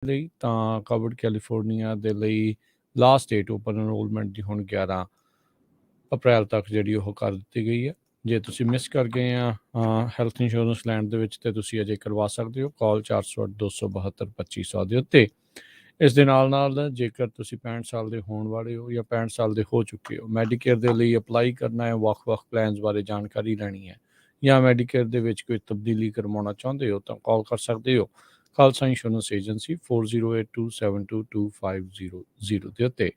ਲਈ ਤਾਂ Coward California ਦੇ ਲਈ ਲਾਸਟ ਡੇਟ ਓਪਨ ਐਨਰੋਲਮੈਂਟ ਦੀ ਹੁਣ 11 ਅਪ੍ਰੈਲ ਤੱਕ ਜਿਹੜੀ ਉਹ ਕਰ ਦਿੱਤੀ ਗਈ ਹੈ। ਜੇ ਤੁਸੀਂ ਮਿਸ ਕਰ ਗਏ ਆ ਹੈਲਥ ਇੰਸ਼ੋਰੈਂਸ ਲੈਣ ਦੇ ਵਿੱਚ ਤਾਂ ਤੁਸੀਂ ਅਜੇ ਕਰਵਾ ਸਕਦੇ ਹੋ। ਕਾਲ 408-272-2500 ਦੇ ਉੱਤੇ। ਇਸ ਦੇ ਨਾਲ ਜੇਕਰ ਤੁਸੀਂ 65 ਸਾਲ ਦੇ ਹੋਣ ਵਾਲੇ ਹੋ ਜਾਂ 65 ਸਾਲ ਦੇ ਹੋ ਚੁੱਕੇ ਹੋ, ਮੈਡੀਕੇਅਰ ਦੇ ਲਈ ਅਪਲਾਈ ਕਰਨਾ ਹੈ, ਵੱਖ-ਵੱਖ ਪਲਾਨਸ ਬਾਰੇ ਜਾਣਕਾਰੀ ਲੈਣੀ ਹੈ ਜਾਂ ਮੈਡੀਕੇਅਰ ਦੇ ਵਿੱਚ ਕੋਈ ਤਬਦੀਲੀ ਕਰਵਾਉਣਾ ਚਾਹੁੰਦੇ ਹੋ ਤਾਂ ਕਾਲ ਕਰ ਸਕਦੇ ਹੋ ਖਾਲਸਾ ਇੰਸ਼ੋਰੈਂਸ ਏਜੰਸੀ 4082722500 ਦੇ ਉੱਤੇ।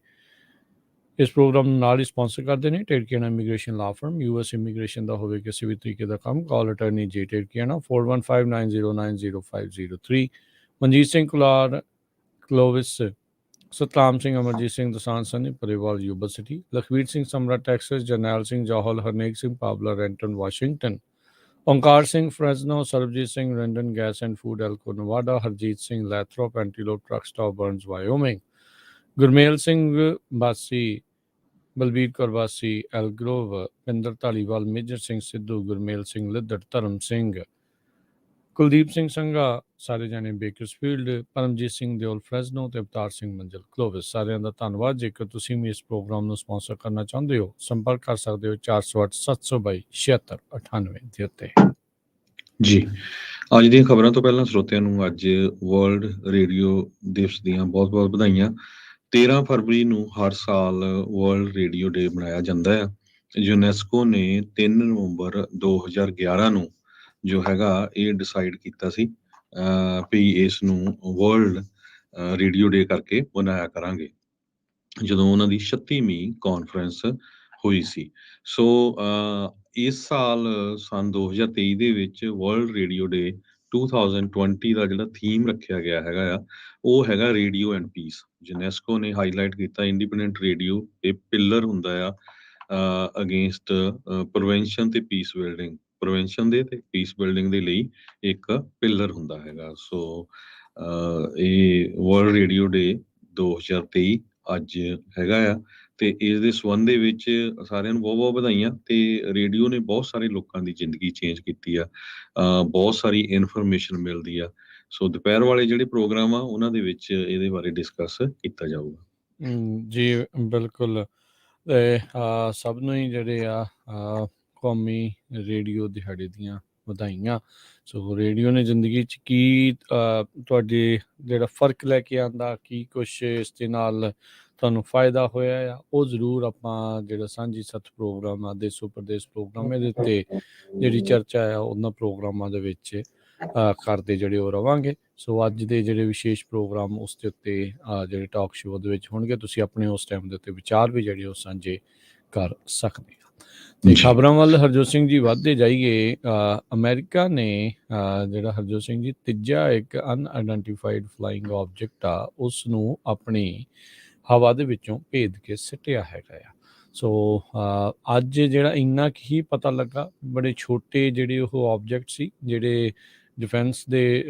ਇਸ ਪ੍ਰੋਗਰਾਮ ਨੂੰ ਨਾਲ ਹੀ ਸਪਾਂਸਰ ਕਰਦੇ ਨੇ Tedkiana immigration law firm. US immigration ਦਾ ਹੋਵੇ ਕਿਸੇ ਵੀ ਤਰੀਕੇ ਦਾ ਕੰਮ, call attorney J Tedkiana 4159090503। Manjit Singh Kular Clovis, Satnam Singh Amarjit Singh Dosanjh Sunny Parewal Yuba City, Lakhvir Singh Samra Texas, Jarnail Singh Johal, Harnek Singh Pabla Renton Washington, Onkar Singh Fresno, Sarabjit Singh Randon gas and food Elko Nevada, Harjit Singh Lathrop Antelope truck stop Burns Wyoming, Gurmel Singh Bassi, Balbir Kaur ਵਾਸੀ ਐਲਗਰੋਵ, ਪਿੰਦਰ ਧਾਲੀਵਾਲ, ਮੇਜਰ ਸਿੰਘ ਸਿੱਧੂ, ਗੁਰਮੇਲ ਸਿੰਘ ਲਿੱਦੜ, ਧਰਮ ਸਿੰਘ, ਕੁਲਦੀਪ ਸਿੰਘ ਸੰਘਾ ਸਾਰੇ ਜਾਣੇ ਬੇਕਰਸਫੀਲਡ, ਪਰਮਜੀਤ ਸਿੰਘ ਦਿਓਲ ਫਰੈਜ਼ਨੋ ਤੇ ਅਵਤਾਰ ਸਿੰਘ ਮੰਜ਼ਲ ਕਲੋਵਿਸ। ਸਾਰਿਆਂ ਦਾ ਧੰਨਵਾਦ। ਜੇਕਰ ਤੁਸੀਂ ਵੀ ਇਸ ਪ੍ਰੋਗਰਾਮ ਨੂੰ ਸਪਾਂਸਰ ਕਰਨਾ ਚਾਹੁੰਦੇ ਹੋ ਸੰਪਰਕ ਕਰ ਸਕਦੇ ਹੋ 4087227698 ਦੇ ਉੱਤੇ। ਜੀ ਅੱਜ ਦੀਆਂ ਖਬਰਾਂ ਤੋਂ ਪਹਿਲਾਂ ਸਰੋਤਿਆਂ ਨੂੰ ਅੱਜ ਵਰਲਡ ਰੇਡੀਓ ਦਿਵਸ ਦੀਆਂ ਬਹੁਤ-ਬਹੁਤ ਵਧਾਈਆਂ। 13 ਫਰਵਰੀ ਨੂੰ ਹਰ ਸਾਲ ਵਰਲਡ ਰੇਡੀਓ ਡੇ ਮਨਾਇਆ ਜਾਂਦਾ ਹੈ। ਯੂਨੈਸਕੋ ਨੇ 3 ਨਵੰਬਰ 2011 ਨੂੰ ਜੋ ਹੈਗਾ ਇਹ ਡਿਸਾਈਡ ਕੀਤਾ ਸੀ ਵੀ ਇਸ ਨੂੰ ਵਰਲਡ ਰੇਡੀਓ ਡੇ ਕਰਕੇ ਮਨਾਇਆ ਕਰਾਂਗੇ, ਜਦੋਂ ਉਹਨਾਂ ਦੀ 36ਵੀਂ ਕਾਨਫਰੰਸ ਹੋਈ ਸੀ। ਸੋ ਇਸ ਸਾਲ ਸੰਨ 2023 ਦੇ ਵਿੱਚ ਵਰਲਡ ਰੇਡੀਓ ਡੇ 2020 ਦਾ ਜਿਹੜਾ ਥੀਮ ਰੱਖਿਆ ਗਿਆ ਹੈਗਾ ਆ ਉਹ ਹੈਗਾ ਰੇਡੀਓ ਐਂਡ ਪੀਸ। ਯੂਨੈਸਕੋ ਨੇ ਹਾਈਲਾਈਟ ਕੀਤਾ ਇੰਡੀਪੈਂਡੈਂਟ ਰੇਡੀਓ ਇਹ ਪਿੱਲਰ ਹੁੰਦਾ ਆ ਅਗੇਂਸਟ ਪ੍ਰੀਵੈਂਸ਼ਨ ਤੇ ਪੀਸ ਬਿਲਡਿੰਗ, ਪ੍ਰੀਵੈਂਸ਼ਨ ਦੇ ਤੇ ਪੀਸ ਬਿਲਡਿੰਗ ਦੇ ਲਈ ਇੱਕ ਪਿੱਲਰ ਹੁੰਦਾ ਹੈਗਾ। ਸੋ ਇਹ ਵਰਲਡ ਰੇਡੀਓ ਡੇ 2023 ਅੱਜ ਹੈਗਾ ਆ ਤੇ ਇਸ ਦੇ ਸੰਬੰਧ ਦੇ ਵਿੱਚ ਸਾਰਿਆਂ ਨੂੰ ਬਹੁਤ-ਬਹੁਤ ਵਧਾਈਆਂ। ਤੇ ਰੇਡੀਓ ਨੇ ਬਹੁਤ ਸਾਰੇ ਲੋਕਾਂ ਦੀ ਜ਼ਿੰਦਗੀ ਚੇਂਜ ਕੀਤੀ ਆ, ਬਹੁਤ ਸਾਰੀ ਇਨਫੋਰਮੇਸ਼ਨ ਮਿਲਦੀ ਆ। ਸੋ ਦੁਪਹਿਰ ਵਾਲੇ ਜਿਹੜੇ ਪ੍ਰੋਗਰਾਮ ਆ ਉਹਨਾਂ ਦੇ ਵਿੱਚ ਇਹਦੇ ਬਾਰੇ ਡਿਸਕਸ ਕੀਤਾ ਜਾਊਗਾ। ਜੀ ਬਿਲਕੁਲ। ਸਭ ਨੂੰ ਹੀ ਜਿਹੜੇ ਆ ਕੌਮੀ ਰੇਡੀਓ ਦਿਹਾੜੇ ਦੀਆਂ ਵਧਾਈਆਂ। ਸੋ ਰੇਡੀਓ ਨੇ ਜ਼ਿੰਦਗੀ 'ਚ ਕੀ ਤੁਹਾਡੇ ਜਿਹੜਾ ਫਰਕ ਲੈ ਕੇ ਆਉਂਦਾ, ਕੀ ਕੁਛ ਇਸ ਦੇ ਨਾਲ ਤੁਹਾਨੂੰ ਫਾਇਦਾ ਹੋਇਆ ਆ, ਉਹ ਜ਼ਰੂਰ ਆਪਾਂ ਜਿਹੜਾ ਸਾਂਝੀ ਸੱਥ ਪ੍ਰੋਗਰਾਮ ਆ ਦੇਸੋ ਪ੍ਰਦੇਸ਼ ਪ੍ਰੋਗਰਾਮ ਇਹਦੇ ਉੱਤੇ ਜਿਹੜੀ ਚਰਚਾ ਆ ਉਹਨਾਂ ਪ੍ਰੋਗਰਾਮਾਂ ਦੇ ਵਿੱਚ ਕਰਦੇ ਜਿਹੜੇ ਉਹ ਰਵਾਂਗੇ। ਸੋ ਅੱਜ ਦੇ ਜਿਹੜੇ ਵਿਸ਼ੇਸ਼ ਪ੍ਰੋਗਰਾਮ ਉਸ ਦੇ ਉੱਤੇ ਜਿਹੜੇ ਟਾਕ ਸ਼ੋਅ ਦੇ ਵਿੱਚ ਹੋਣਗੇ, ਤੁਸੀਂ ਆਪਣੇ ਉਸ ਟਾਈਮ ਦੇ ਉੱਤੇ ਵਿਚਾਰ ਵੀ ਜਿਹੜੇ ਉਹ ਸਾਂਝੇ ਕਰ ਸਕਦੇ ਹੋ। ਤੇ ਖਬਰਾਂ ਵੱਲ ਹਰਜੋਤ ਸਿੰਘ ਜੀ ਵੱਧਦੇ ਜਾਈਏ। ਅਮਰੀਕਾ ਨੇ ਜਿਹੜਾ ਹਰਜੋਤ ਸਿੰਘ ਜੀ ਤੀਜਾ ਇੱਕ ਅਨਆਇਡੈਂਟੀਫਾਈਡ ਫਲਾਈਂਗ ਆਬਜੈਕਟ ਆ ਉਸ ਨੂੰ ਆਪਣੀ ਹਵਾ ਦੇ ਵਿੱਚੋਂ ਭੇਦ ਕੇ ਸਿੱਟਿਆ ਹੈਗਾ ਆ। ਸੋ ਅੱਜ ਜਿਹੜਾ ਇੰਨਾ ਕੁ ਹੀ ਪਤਾ ਲੱਗਾ, ਬੜੇ ਛੋਟੇ ਜਿਹੜੇ ਉਹ ਆਬਜੈਕਟ ਸੀ ਜਿਹੜੇ ਡਿਫੈਂਸ ਦੇ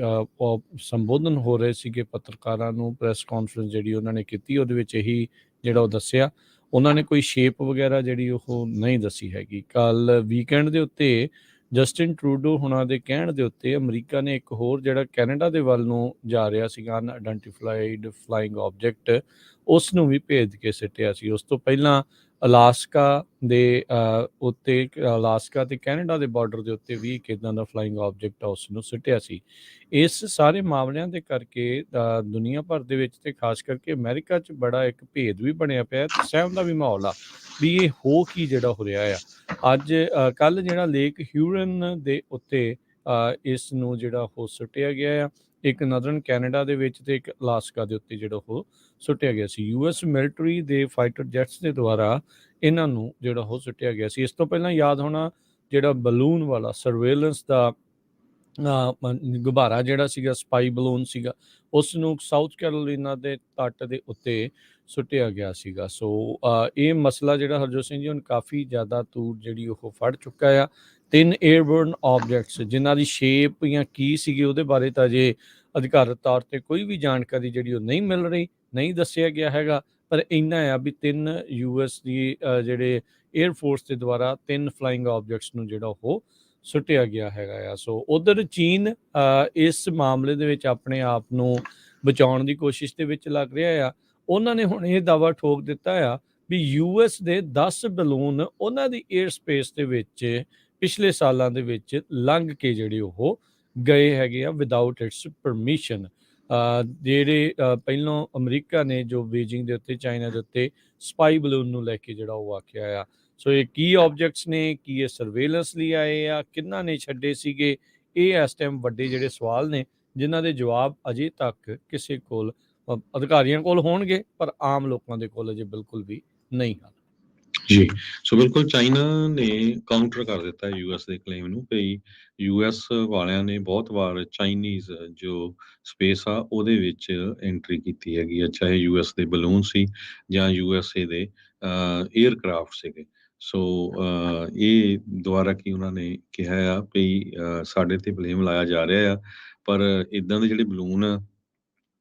ਸੰਬੋਧਨ ਹੋ ਰਹੇ ਸੀਗੇ ਪੱਤਰਕਾਰਾਂ ਨੂੰ। ਪ੍ਰੈਸ ਕਾਨਫਰੰਸ ਜਿਹੜੀ ਉਹਨਾਂ ਨੇ ਕੀਤੀ ਉਹਦੇ ਵਿੱਚ ਇਹੀ ਜਿਹੜਾ ਉਹ ਦੱਸਿਆ, ਉਹਨਾਂ ਨੇ ਕੋਈ ਸ਼ੇਪ ਵਗੈਰਾ ਜਿਹੜੀ ਉਹ ਨਹੀਂ ਦੱਸੀ ਹੈਗੀ। ਕੱਲ ਵੀਕਐਂਡ ਦੇ ਉੱਤੇ ਜਸਟਿਨ ਟਰੂਡੋ ਹੁਣਾਂ ਦੇ ਕਹਿਣ ਦੇ ਉੱਤੇ ਅਮਰੀਕਾ ਨੇ ਇੱਕ ਹੋਰ ਜਿਹੜਾ ਕੈਨੇਡਾ ਦੇ ਵੱਲ ਨੂੰ ਜਾ ਰਿਹਾ ਸੀਗਾ ਅਨਆਇਡੈਂਟੀਫਾਈਡ ਫਲਾਈਂਗ ਆਬਜੈਕਟ, ਉਸ ਨੂੰ ਵੀ ਭੇਜ ਕੇ ਸਿੱਟਿਆ ਸੀ। ਉਸ ਤੋਂ ਪਹਿਲਾਂ ਅਲਾਸਕਾ ਦੇ ਉੱਤੇ, ਅਲਾਸਕਾ ਤੇ ਕੈਨੇਡਾ ਦੇ ਬਾਰਡਰ ਦੇ ਉੱਤੇ ਵੀ ਇੱਕ ਇੱਦਾਂ ਦਾ ਫਲਾਈਂਗ ਆਬਜੈਕਟ ਆ ਉਸ ਨੂੰ ਸਿੱਟਿਆ ਸੀ। ਇਸ ਸਾਰੇ ਮਾਮਲਿਆਂ ਦੇ ਕਰਕੇ ਦੁਨੀਆ ਭਰ ਦੇ ਵਿੱਚ ਤੇ ਖਾਸ ਕਰਕੇ ਅਮਰੀਕਾ 'ਚ ਬੜਾ ਇੱਕ ਭੇਦ ਵੀ ਬਣਿਆ ਪਿਆ ਤੇ ਸਹਿਮ ਦਾ ਵੀ ਮਾਹੌਲ ਆ ਵੀ ਇਹ ਹੋ ਕੀ ਜਿਹੜਾ ਹੋ ਰਿਹਾ ਆ। ਅੱਜ ਕੱਲ੍ਹ ਜਿਹੜਾ ਲੇਕ ਹਿਊਰਨ ਦੇ ਉੱਤੇ ਇਸ ਨੂੰ ਜਿਹੜਾ ਉਹ ਸੁੱਟਿਆ ਗਿਆ ਆ, ਇੱਕ ਨਦਰਨ ਕੈਨੇਡਾ ਦੇ ਵਿੱਚ ਤੇ ਇੱਕ ਅਲਾਸਕਾ ਦੇ ਉੱਤੇ ਜਿਹੜਾ ਉਹ ਸੁੱਟਿਆ ਗਿਆ ਸੀ। US ਮਿਲਟਰੀ ਦੇ ਫਾਈਟਰ ਜੈਟਸ ਦੇ ਦੁਆਰਾ ਇਹਨਾਂ ਨੂੰ ਜਿਹੜਾ ਉਹ ਸੁੱਟਿਆ ਗਿਆ ਸੀ। ਇਸ ਤੋਂ ਪਹਿਲਾਂ ਯਾਦ ਹੋਣਾ ਜਿਹੜਾ ਬਲੂਨ ਵਾਲਾ ਸਰਵੇਲੈਂਸ ਦਾ ਗੁਬਾਰਾ ਜਿਹੜਾ ਸੀਗਾ, ਸਪਾਈ ਬਲੂਨ ਸੀਗਾ, ਉਸ ਨੂੰ ਸਾਊਥ ਕੈਰੋਲੀਨਾ ਦੇ ਤੱਟ ਦੇ ਉੱਤੇ ਸੁੱਟਿਆ ਗਿਆ ਸੀਗਾ। ਸੋ ਇਹ ਮਸਲਾ ਜਿਹੜਾ ਹਰਜੋਤ ਸਿੰਘ ਜੀ ਹੁਣ ਕਾਫੀ ਜ਼ਿਆਦਾ ਤੂਰ ਜਿਹੜੀ ਉਹ ਫੜ ਚੁੱਕਾ ਆ। 3 ਏਅਰਬੋਰਨ ਆਬਜੈਕਟਸ ਜਿਨ੍ਹਾਂ ਦੀ ਸ਼ੇਪ ਜਾਂ ਕੀ ਸੀਗੀ ਉਹਦੇ ਬਾਰੇ ਤਾਂ ਜੇ ਅਧਿਕਾਰਤ ਤੌਰ 'ਤੇ ਕੋਈ ਵੀ ਜਾਣਕਾਰੀ ਜਿਹੜੀ ਉਹ ਨਹੀਂ ਮਿਲ ਰਹੀ, ਨਹੀਂ ਦੱਸਿਆ ਗਿਆ ਹੈਗਾ। ਪਰ ਇੰਨਾ ਆ ਵੀ 3 US ਦੀ ਜਿਹੜੇ ਏਅਰਫੋਰਸ ਦੇ ਦੁਆਰਾ 3 ਫਲਾਈਂਗ ਆਬਜੈਕਟਸ ਨੂੰ ਜਿਹੜਾ ਉਹ ਸੁੱਟਿਆ ਗਿਆ ਹੈਗਾ ਆ। ਸੋ ਉਧਰ ਚੀਨ ਇਸ ਮਾਮਲੇ ਦੇ ਵਿੱਚ ਆਪਣੇ ਆਪ ਨੂੰ ਬਚਾਉਣ ਦੀ ਕੋਸ਼ਿਸ਼ ਦੇ ਵਿੱਚ ਲੱਗ ਰਿਹਾ ਆ। ਉਹਨਾਂ ਨੇ ਹੁਣ ਇਹ ਦਾਅਵਾ ਠੋਕ ਦਿੱਤਾ ਆ ਵੀ ਯੂਐਸ ਦੇ 10 ਬਲੂਨ ਉਹਨਾਂ ਦੀ 에ਅਰ ਸਪੇਸ ਦੇ ਵਿੱਚ ਪਿਛਲੇ ਸਾਲਾਂ ਦੇ ਵਿੱਚ ਲੰਘ ਕੇ ਜਿਹੜੇ ਉਹ ਗਏ ਹੈਗੇ ਆ ਵਿਦਆਊਟ ਇਟਸ ਪਰਮਿਸ਼ਨ। ਜਿਹੜੇ ਪਹਿਲੋਂ ਅਮਰੀਕਾ ਨੇ ਜੋ ਬੀਜਿੰਗ ਦੇ ਉੱਤੇ ਚਾਈਨਾ ਦੇ ਉੱਤੇ ਸਪਾਈ ਬਲੂਨ ਨੂੰ ਲੈ ਕੇ ਜਿਹੜਾ ਉਹ ਵਾਕਿਆ ਆ। ਸੋ ਇਹ ਕੀ ਆਬਜੈਕਟਸ ਨੇ, ਕੀ ਇਹ ਸਰਵੇਲੈਂਸ ਲਈ ਆਏ ਆ, ਕਿਹਨਾਂ ਨੇ ਛੱਡੇ ਸੀਗੇ, ਇਹ ਇਸ ਟਾਈਮ ਵੱਡੇ ਜਿਹੜੇ ਸਵਾਲ ਨੇ ਜਿਨ੍ਹਾਂ ਦੇ ਜਵਾਬ ਅਜੇ ਤੱਕ ਕਿਸੇ ਕੋਲ ਅਧਿਕਾਰੀਆਂ ਕੋਲ ਹੋਣਗੇ ਪਰ ਆਮ ਲੋਕਾਂ ਦੇ ਕੋਲ ਅਜੇ ਬਿਲਕੁਲ ਵੀ ਨਹੀਂ ਹਨ। ਜੀ, ਸੋ ਬਿਲਕੁਲ ਚਾਈਨਾ ਨੇ ਕਾਊਂਟਰ ਕਰ ਦਿੱਤਾ ਯੂਐਸ ਦੇ ਕਲੇਮ ਨੂੰ ਕਿ ਯੂਐਸ ਵਾਲਿਆਂ ਨੇ ਬਹੁਤ ਵਾਰ ਚਾਈਨੀਜ਼ ਜੋ ਸਪੇਸ ਆ ਉਹਦੇ ਵਿੱਚ ਐਂਟਰੀ ਕੀਤੀ ਹੈਗੀ ਆ, ਚਾਹੇ ਯੂਐਸ ਦੇ ਬਲੂਨ ਸੀ ਜਾਂ ਯੂਐਸਏ ਦੇ 에ਅਰਕ੍ਰਾਫਟ ਸੀਗੇ। ਸੋ ਇਹ ਦੁਬਾਰਾ ਕੀ ਉਹਨਾਂ ਨੇ ਕਿਹਾ ਆ ਵੀ ਸਾਡੇ ਤੇ ਬਲੇਮ ਲਾਇਆ ਜਾ ਰਿਹਾ ਆ, ਪਰ ਇਦਾਂ ਦੇ ਜਿਹੜੇ ਬਲੂਨ ਆ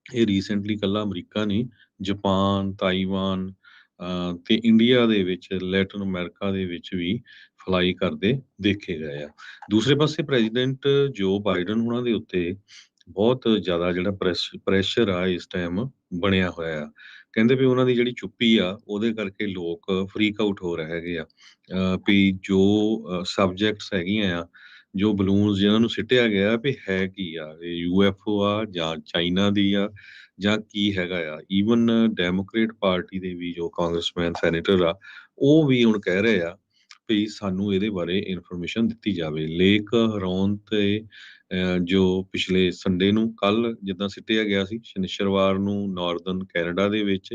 ਇਹ ਰੀਸੈਂਟਲੀ ਇਕੱਲਾ ਅਮਰੀਕਾ ਨਹੀਂ, ਜਾਪਾਨ, ਤਾਈਵਾਨ ਤੇ ਇੰਡੀਆ ਦੇ ਵਿੱਚ, ਲੈਟਿਨ ਅਮਰੀਕਾ ਦੇ ਵਿੱਚ ਵੀ ਫਲਾਈ ਕਰਦੇ ਦੇਖੇ ਗਏ ਆ। ਦੂਸਰੇ ਪਾਸੇ ਪ੍ਰੈਜ਼ੀਡੈਂਟ ਜੋ ਬਾਈਡਨ ਉਹਨਾਂ ਦੇ ਉੱਤੇ ਬਹੁਤ ਜ਼ਿਆਦਾ ਜਿਹੜਾ ਪ੍ਰੈਸ਼ਰ ਆ ਇਸ ਟਾਈਮ ਬਣਿਆ ਹੋਇਆ ਆ। ਕਹਿੰਦੇ ਵੀ ਉਹਨਾਂ ਦੀ ਜਿਹੜੀ ਚੁੱਪੀ ਆ ਉਹਦੇ ਕਰਕੇ ਲੋਕ ਫਰੀਕ ਆਊਟ ਹੋ ਰਹੇ ਹੈਗੇ ਆ ਵੀ ਜੋ ਸਬਜੈਕਟਸ ਹੈਗੀਆਂ ਆ, ਜੋ ਬਲੂਨਸ ਜਿਹਨਾਂ ਨੂੰ ਸਿੱਟਿਆ ਗਿਆ ਵੀ ਹੈ ਕੀ ਆ, ਇਹ ਯੂਐਫਓ ਆ ਜਾਂ ਚਾਈਨਾ ਦੀ ਆ ਜਾਂ ਕੀ ਹੈਗਾ ਆ। ਈਵਨ ਡੈਮੋਕ੍ਰੇਟ ਪਾਰਟੀ ਦੇ ਵੀ ਜੋ ਕਾਂਗਰਸਮੈਨ ਸੈਨੇਟਰ ਆ ਉਹ ਵੀ ਹੁਣ ਕਹਿ ਰਹੇ ਆ ਵੀ ਸਾਨੂੰ ਇਹਦੇ ਬਾਰੇ ਇਨਫੋਰਮੇਸ਼ਨ ਦਿੱਤੀ ਜਾਵੇ। ਲੇਕ ਹਰੌਨ ਤੇ ਜੋ ਪਿਛਲੇ ਸੰਡੇ ਨੂੰ ਕੱਲ ਜਿੱਦਾਂ ਸਿੱਟਿਆ ਗਿਆ ਸੀ, ਸ਼ਨੀਚਰਵਾਰ ਨੂੰ ਨਾਰਦਰਨ ਕੈਨੇਡਾ ਦੇ ਵਿੱਚ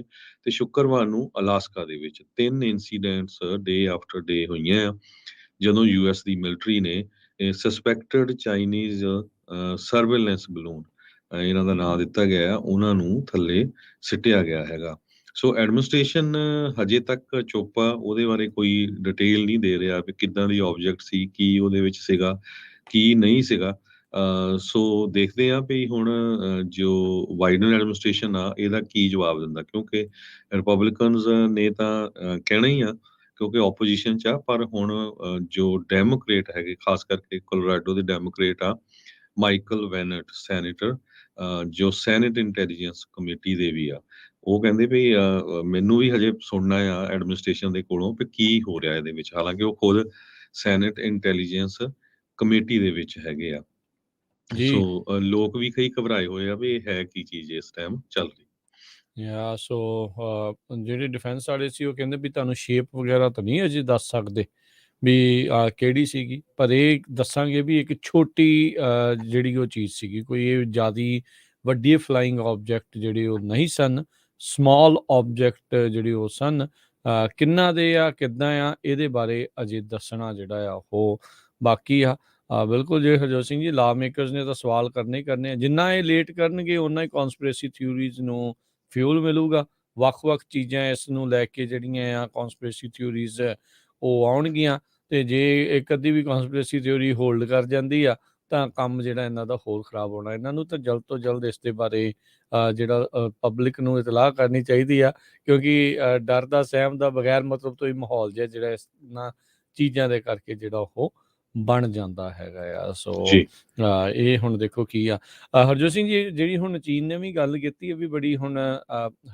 ਤੇ ਸ਼ੁੱਕਰਵਾਰ ਨੂੰ ਅਲਾਸਕਾ ਦੇ ਵਿੱਚ 3 ਇਨਸੀਡੈਂਟਸ ਡੇ ਆਫਟਰ ਡੇ ਹੋਈਆਂ ਆ ਜਦੋਂ ਯੂਐਸ ਦੀ ਮਿਲਟਰੀ ਨੇ ਸਸਪੈਕਟਡ ਚਾਈਨੀਜ਼ ਸਰਵੇਲੈਂਸ ਬਲੂਨ ਇਹਨਾਂ ਦਾ ਨਾਂ ਦਿੱਤਾ ਗਿਆ, ਉਹਨਾਂ ਨੂੰ ਥੱਲੇ ਸਿੱਟਿਆ ਗਿਆ ਹੈਗਾ। ਸੋ ਐਡਮਿਨਿਸਟ੍ਰੇਸ਼ਨ ਹਜੇ ਤੱਕ ਚੁੱਪ ਆ, ਉਹਦੇ ਬਾਰੇ ਕੋਈ ਡਿਟੇਲ ਨਹੀਂ ਦੇ ਰਿਹਾ ਵੀ ਕਿੱਦਾਂ ਦੀ ਆਬਜੈਕਟ ਸੀ, ਕੀ ਉਹਦੇ ਵਿੱਚ ਸੀਗਾ, ਕੀ ਨਹੀਂ ਸੀਗਾ। ਸੋ ਦੇਖਦੇ ਆ ਵੀ ਹੁਣ ਜੋ ਬਾਈਡਨ ਐਡਮਿਨਿਸਟ੍ਰੇਸ਼ਨ ਆ ਇਹਦਾ ਕੀ ਜਵਾਬ ਦਿੰਦਾ, ਕਿਉਂਕਿ ਰਿਪਬਲਿਕਨਸ ਨੇ ਤਾਂ ਕਹਿਣਾ ਹੀ ਆ ਕਿਉਂਕਿ ਆਪੋਜੀਸ਼ਨ 'ਚ ਆ, ਪਰ ਹੁਣ ਜੋ ਡੈਮੋਕ੍ਰੇਟ ਹੈਗੇ, ਖਾਸ ਕਰਕੇ ਕੋਲੋਰਾਡੋ ਦੇ ਡੈਮੋਕ੍ਰੇਟ ਆ ਮਾਈਕਲ ਵੈਨਟ ਸੈਨੇਟਰ, ਜੋ ਸੈਨੇਟ ਇੰਟੈਲੀਜੈਂਸ ਕਮੇਟੀ ਦੇ ਵੀ ਆ, ਉਹ ਕਹਿੰਦੇ ਵੀ ਮੈਨੂੰ ਵੀ ਹਜੇ ਸੁਣਨਾ ਆ ਐਡਮਿਨਿਸਟ੍ਰੇਸ਼ਨ ਦੇ ਕੋਲੋਂ ਵੀ ਕੀ ਹੋ ਰਿਹਾ ਇਹਦੇ ਵਿੱਚ, ਹਾਲਾਂਕਿ ਉਹ ਖੁਦ ਸੈਨੇਟ ਇੰਟੈਲੀਜੈਂਸ ਕਮੇਟੀ ਦੇ ਵਿੱਚ ਹੈਗੇ ਆ। ਸੋ ਲੋਕ ਵੀ ਕਈ ਘਬਰਾਏ ਹੋਏ ਆ ਵੀ ਇਹ ਹੈ ਕੀ ਚੀਜ਼ ਇਸ ਟਾਈਮ ਚੱਲ ਰਹੀ। ਸੋ ਜਿਹੜੇ ਡਿਫੈਂਸ ਵਾਲੇ ਸੀ ਉਹ ਕਹਿੰਦੇ ਵੀ ਤੁਹਾਨੂੰ ਸ਼ੇਪ ਵਗੈਰਾ ਤਾਂ ਨਹੀਂ ਅਜੇ ਦੱਸ ਸਕਦੇ ਵੀ ਕਿਹੜੀ ਸੀਗੀ, ਪਰ ਇਹ ਦੱਸਾਂਗੇ ਵੀ ਇੱਕ ਛੋਟੀ ਜਿਹੜੀ ਉਹ ਚੀਜ਼ ਸੀਗੀ, ਕੋਈ ਇਹ ਜ਼ਿਆਦੀ ਵੱਡੀ ਫਲਾਈਂਗ ਆਬਜੈਕਟ ਜਿਹੜੇ ਉਹ ਨਹੀਂ ਸਨ, ਸਮਾਲ ਆਬਜੈਕਟ ਜਿਹੜੇ ਉਹ ਸਨ। ਕਿੰਨਾ ਦੇ ਆ, ਕਿੱਦਾਂ ਆ, ਇਹਦੇ ਬਾਰੇ ਅਜੇ ਦੱਸਣਾ ਜਿਹੜਾ ਆ ਉਹ ਬਾਕੀ ਆ। ਬਿਲਕੁਲ ਜੇ ਹਰਜੋਤ ਸਿੰਘ ਜੀ, ਲਾ ਮੇਕਰਸ ਨੇ ਤਾਂ ਸਵਾਲ ਕਰਨੇ ਹੀ ਕਰਨੇ ਆ। ਜਿੰਨਾ ਇਹ ਲੇਟ ਕਰਨਗੇ ਉਹਨਾਂ ਹੀ ਕੌਨਸਪੀਰੇਸੀ ਥਿਊਰੀਜ਼ ਨੂੰ ਫਿਊਲ ਮਿਲੂਗਾ। ਵੱਖ-ਵੱਖ ਚੀਜ਼ਾਂ ਇਸ ਨੂੰ ਲੈ ਕੇ ਜਿਹੜੀਆਂ ਆ ਕੌਨਸਪੀਰੇਸੀ ਥਿਊਰੀਜ਼ ਉਹ ਆਉਣਗੀਆਂ, ਅਤੇ ਜੇ ਇੱਕ ਅੱਧੀ ਵੀ ਕੌਨਸਪੀਰੇਸੀ ਥਿਊਰੀ ਹੋਲਡ ਕਰ ਜਾਂਦੀ ਆ ਤਾਂ ਕੰਮ ਜਿਹੜਾ ਇਹਨਾਂ ਦਾ ਹੋਰ ਖਰਾਬ ਹੋਣਾ। ਇਹਨਾਂ ਨੂੰ ਤਾਂ ਜਲਦ ਤੋਂ ਜਲਦ ਇਸ ਦੇ ਬਾਰੇ ਜਿਹੜਾ ਪਬਲਿਕ ਨੂੰ ਇਤਲਾਹ ਕਰਨੀ ਚਾਹੀਦੀ ਆ, ਕਿਉਂਕਿ ਡਰ ਦਾ ਸਹਿਮ ਦਾ ਬਗੈਰ ਮਤਲਬ ਤੋਂ ਹੀ ਮਾਹੌਲ ਜਿਹਾ ਜਿਹੜਾ ਇਹਨਾਂ ਚੀਜ਼ਾਂ ਦੇ ਕਰਕੇ ਜਿਹੜਾ ਉਹ ਬਣ ਜਾਂਦਾ ਹੈਗਾ ਆ। ਸੋ ਇਹ ਹੁਣ ਦੇਖੋ ਕੀ ਆ। ਹਰਜੋਤ ਸਿੰਘ ਜੀ, ਜਿਹੜੀ ਹੁਣ ਚੀਨ ਨੇ ਵੀ ਗੱਲ ਕੀਤੀ ਹੈ ਵੀ ਬੜੀ ਹੁਣ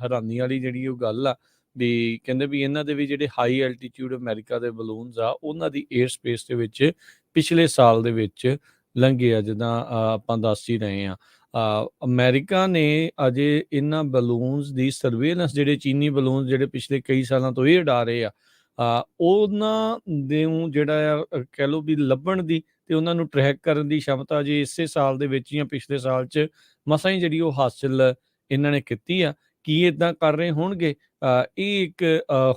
ਹੈਰਾਨੀ ਵਾਲੀ ਜਿਹੜੀ ਉਹ ਗੱਲ ਆ ਵੀ ਕਹਿੰਦੇ ਵੀ ਇਹਨਾਂ ਦੇ ਵੀ ਜਿਹੜੇ ਹਾਈ ਐਲਟੀਟਿਊਡ ਅਮਰੀਕਾ ਦੇ ਬਲੂਨਸ ਆ ਉਹਨਾਂ ਦੀ 에ਅਰ ਸਪੇਸ ਦੇ ਵਿੱਚ ਪਿਛਲੇ ਸਾਲ ਦੇ ਵਿੱਚ ਲੰਘੇ ਆ, ਜਿੱਦਾਂ ਆਪਾਂ ਦੱਸ ਹੀ ਰਹੇ ਹਾਂ। ਅਮਰੀਕਾ ਨੇ ਅਜੇ ਇਹਨਾਂ ਬਲੂਨਸ ਦੀ ਸਰਵੇਲੈਂਸ, ਜਿਹੜੇ ਚੀਨੀ ਬਲੂਨਸ ਜਿਹੜੇ ਪਿਛਲੇ ਕਈ ਸਾਲਾਂ ਤੋਂ ਇਹ ਉਡਾ ਰਹੇ ਆ, ਉਹਨਾਂ ਦੇ ਜਿਹੜਾ ਆ ਕਹਿ ਲਓ ਵੀ ਲੱਭਣ ਦੀ ਤੇ ਉਹਨਾਂ ਨੂੰ ਟਰੈਕ ਕਰਨ ਦੀ ਸ਼ਮਤਾ ਜੇ ਇਸੇ ਸਾਲ ਦੇ ਵਿੱਚ ਜਾਂ ਪਿਛਲੇ ਸਾਲ 'ਚ ਮਸਾਂ ਹੀ ਜਿਹੜੀ ਉਹ ਹਾਸਿਲ ਇਹਨਾਂ ਨੇ ਕੀਤੀ ਆ। ਕੀ ਇੱਦਾਂ ਕਰ ਰਹੇ ਹੋਣਗੇ? ਇਹ ਇੱਕ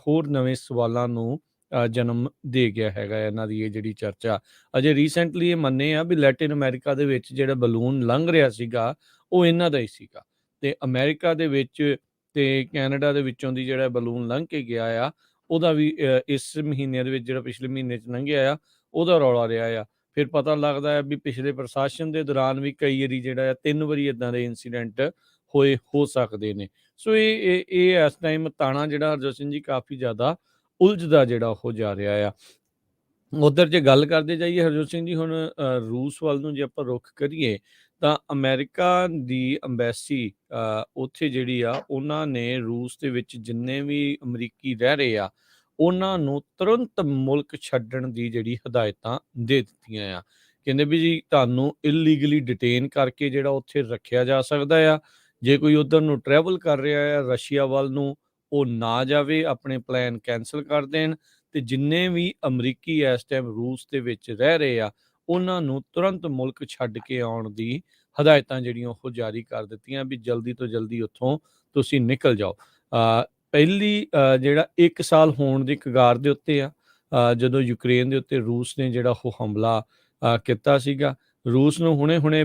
ਹੋਰ ਨਵੇਂ ਸਵਾਲਾਂ ਨੂੰ ਜਨਮ ਦੇ ਗਿਆ ਹੈਗਾ ਇਹਨਾਂ ਦੀ ਇਹ ਜਿਹੜੀ ਚਰਚਾ। ਅਜੇ ਰੀਸੈਂਟਲੀ ਇਹ ਮੰਨੇ ਆ ਵੀ ਲੈਟਿਨ ਅਮਰੀਕਾ ਦੇ ਵਿੱਚ ਜਿਹੜਾ ਬਲੂਨ ਲੰਘ ਰਿਹਾ ਸੀਗਾ ਉਹ ਇਹਨਾਂ ਦਾ ਹੀ ਸੀਗਾ, ਅਤੇ ਅਮਰੀਕਾ ਦੇ ਵਿੱਚ ਤੇ ਕੈਨੇਡਾ ਦੇ ਵਿੱਚੋਂ ਦੀ ਜਿਹੜਾ ਬਲੂਨ ਲੰਘ ਕੇ ਗਿਆ ਆ ਉਹਦਾ ਵੀ ਇਸ ਮਹੀਨੇ ਦੇ ਵਿੱਚ, ਜਿਹੜਾ ਪਿਛਲੇ ਮਹੀਨੇ 'ਚ ਲੰਘਿਆ ਆ, ਉਹਦਾ ਰੌਲਾ ਰਿਹਾ ਆ। ਫਿਰ ਪਤਾ ਲੱਗਦਾ ਹੈ ਵੀ ਪਿਛਲੇ ਪ੍ਰਸ਼ਾਸਨ ਦੇ ਦੌਰਾਨ ਵੀ ਕਈ ਵਾਰੀ ਜਿਹੜਾ ਆ 3 ਵਾਰੀ ਇੱਦਾਂ ਦੇ ਇੰਸੀਡੈਂਟ ਹੋ ਸਕਦੇ ਨੇ। ਸੋ ਇਹ ਇਸ ਟਾਈਮ ਤਾਣਾ ਜਿਹੜਾ ਹਰਜੋਤ ਸਿੰਘ ਜੀ ਕਾਫੀ ਜ਼ਿਆਦਾ ਉਲਝਦਾ ਜਿਹੜਾ ਉਹ ਜਾ ਰਿਹਾ ਆ। ਉੱਧਰ ਜੇ ਗੱਲ ਕਰਦੇ ਜਾਈਏ ਹਰਜੋਤ ਸਿੰਘ ਜੀ, ਹੁਣ ਰੂਸ ਵੱਲ ਨੂੰ ਜੇ ਆਪਾਂ ਰੁੱਖ ਕਰੀਏ ਤਾਂ ਅਮਰੀਕਾ ਦੀ ਅੰਬੈਸੀ ਉੱਥੇ ਜਿਹੜੀ ਆ ਉਹਨਾਂ ਨੇ ਰੂਸ ਦੇ ਵਿੱਚ ਜਿੰਨੇ ਵੀ ਅਮਰੀਕੀ ਰਹਿ ਰਹੇ ਆ ਉਹਨਾਂ ਨੂੰ ਤੁਰੰਤ ਮੁਲਕ ਛੱਡਣ ਦੀ ਜਿਹੜੀ ਹਦਾਇਤਾਂ ਦੇ ਦਿੱਤੀਆਂ ਆ। ਕਹਿੰਦੇ ਵੀ ਜੀ ਤੁਹਾਨੂੰ ਇਲੀਗਲੀ ਡਿਟੇਨ ਕਰਕੇ ਜਿਹੜਾ ਉੱਥੇ ਰੱਖਿਆ ਜਾ ਸਕਦਾ ਆ। ਜੇ ਕੋਈ ਉੱਧਰ ਨੂੰ ਟਰੈਵਲ ਕਰ ਰਿਹਾ ਆ ਰਸ਼ੀਆ ਵੱਲ ਨੂੰ ਉਹ ਨਾ ਜਾਵੇ, ਆਪਣੇ ਪਲਾਨ ਕੈਂਸਲ ਕਰ ਦੇਣ ਤੇ ਜਿੰਨੇ ਵੀ ਅਮਰੀਕੀ ਇਸ ਟਾਈਮ ਰੂਸ ਦੇ ਵਿੱਚ ਰਹਿ ਰਹੇ ਆ ਉਹਨਾਂ ਨੂੰ ਤੁਰੰਤ ਮੁਲਕ ਛੱਡ ਕੇ ਆਉਣ ਦੀ ਹਦਾਇਤਾਂ ਜਿਹੜੀਆਂ ਉਹ ਜਾਰੀ ਕਰ ਦਿੱਤੀਆਂ ਵੀ ਜਲਦੀ ਤੋਂ ਜਲਦੀ ਉੱਥੋਂ ਤੁਸੀਂ ਨਿਕਲ ਜਾਓ। ਪਹਿਲੀ ਜਿਹੜਾ 1 ਸਾਲ ਹੋਣ ਦੀ ਕਗਾਰ ਦੇ ਉੱਤੇ ਆ ਜਦੋਂ ਯੂਕਰੇਨ ਦੇ ਉੱਤੇ ਰੂਸ ਨੇ ਜਿਹੜਾ ਉਹ ਹਮਲਾ ਕੀਤਾ ਸੀਗਾ। ਰੂਸ ਨੂੰ ਹੁਣੇ-ਹੁਣੇ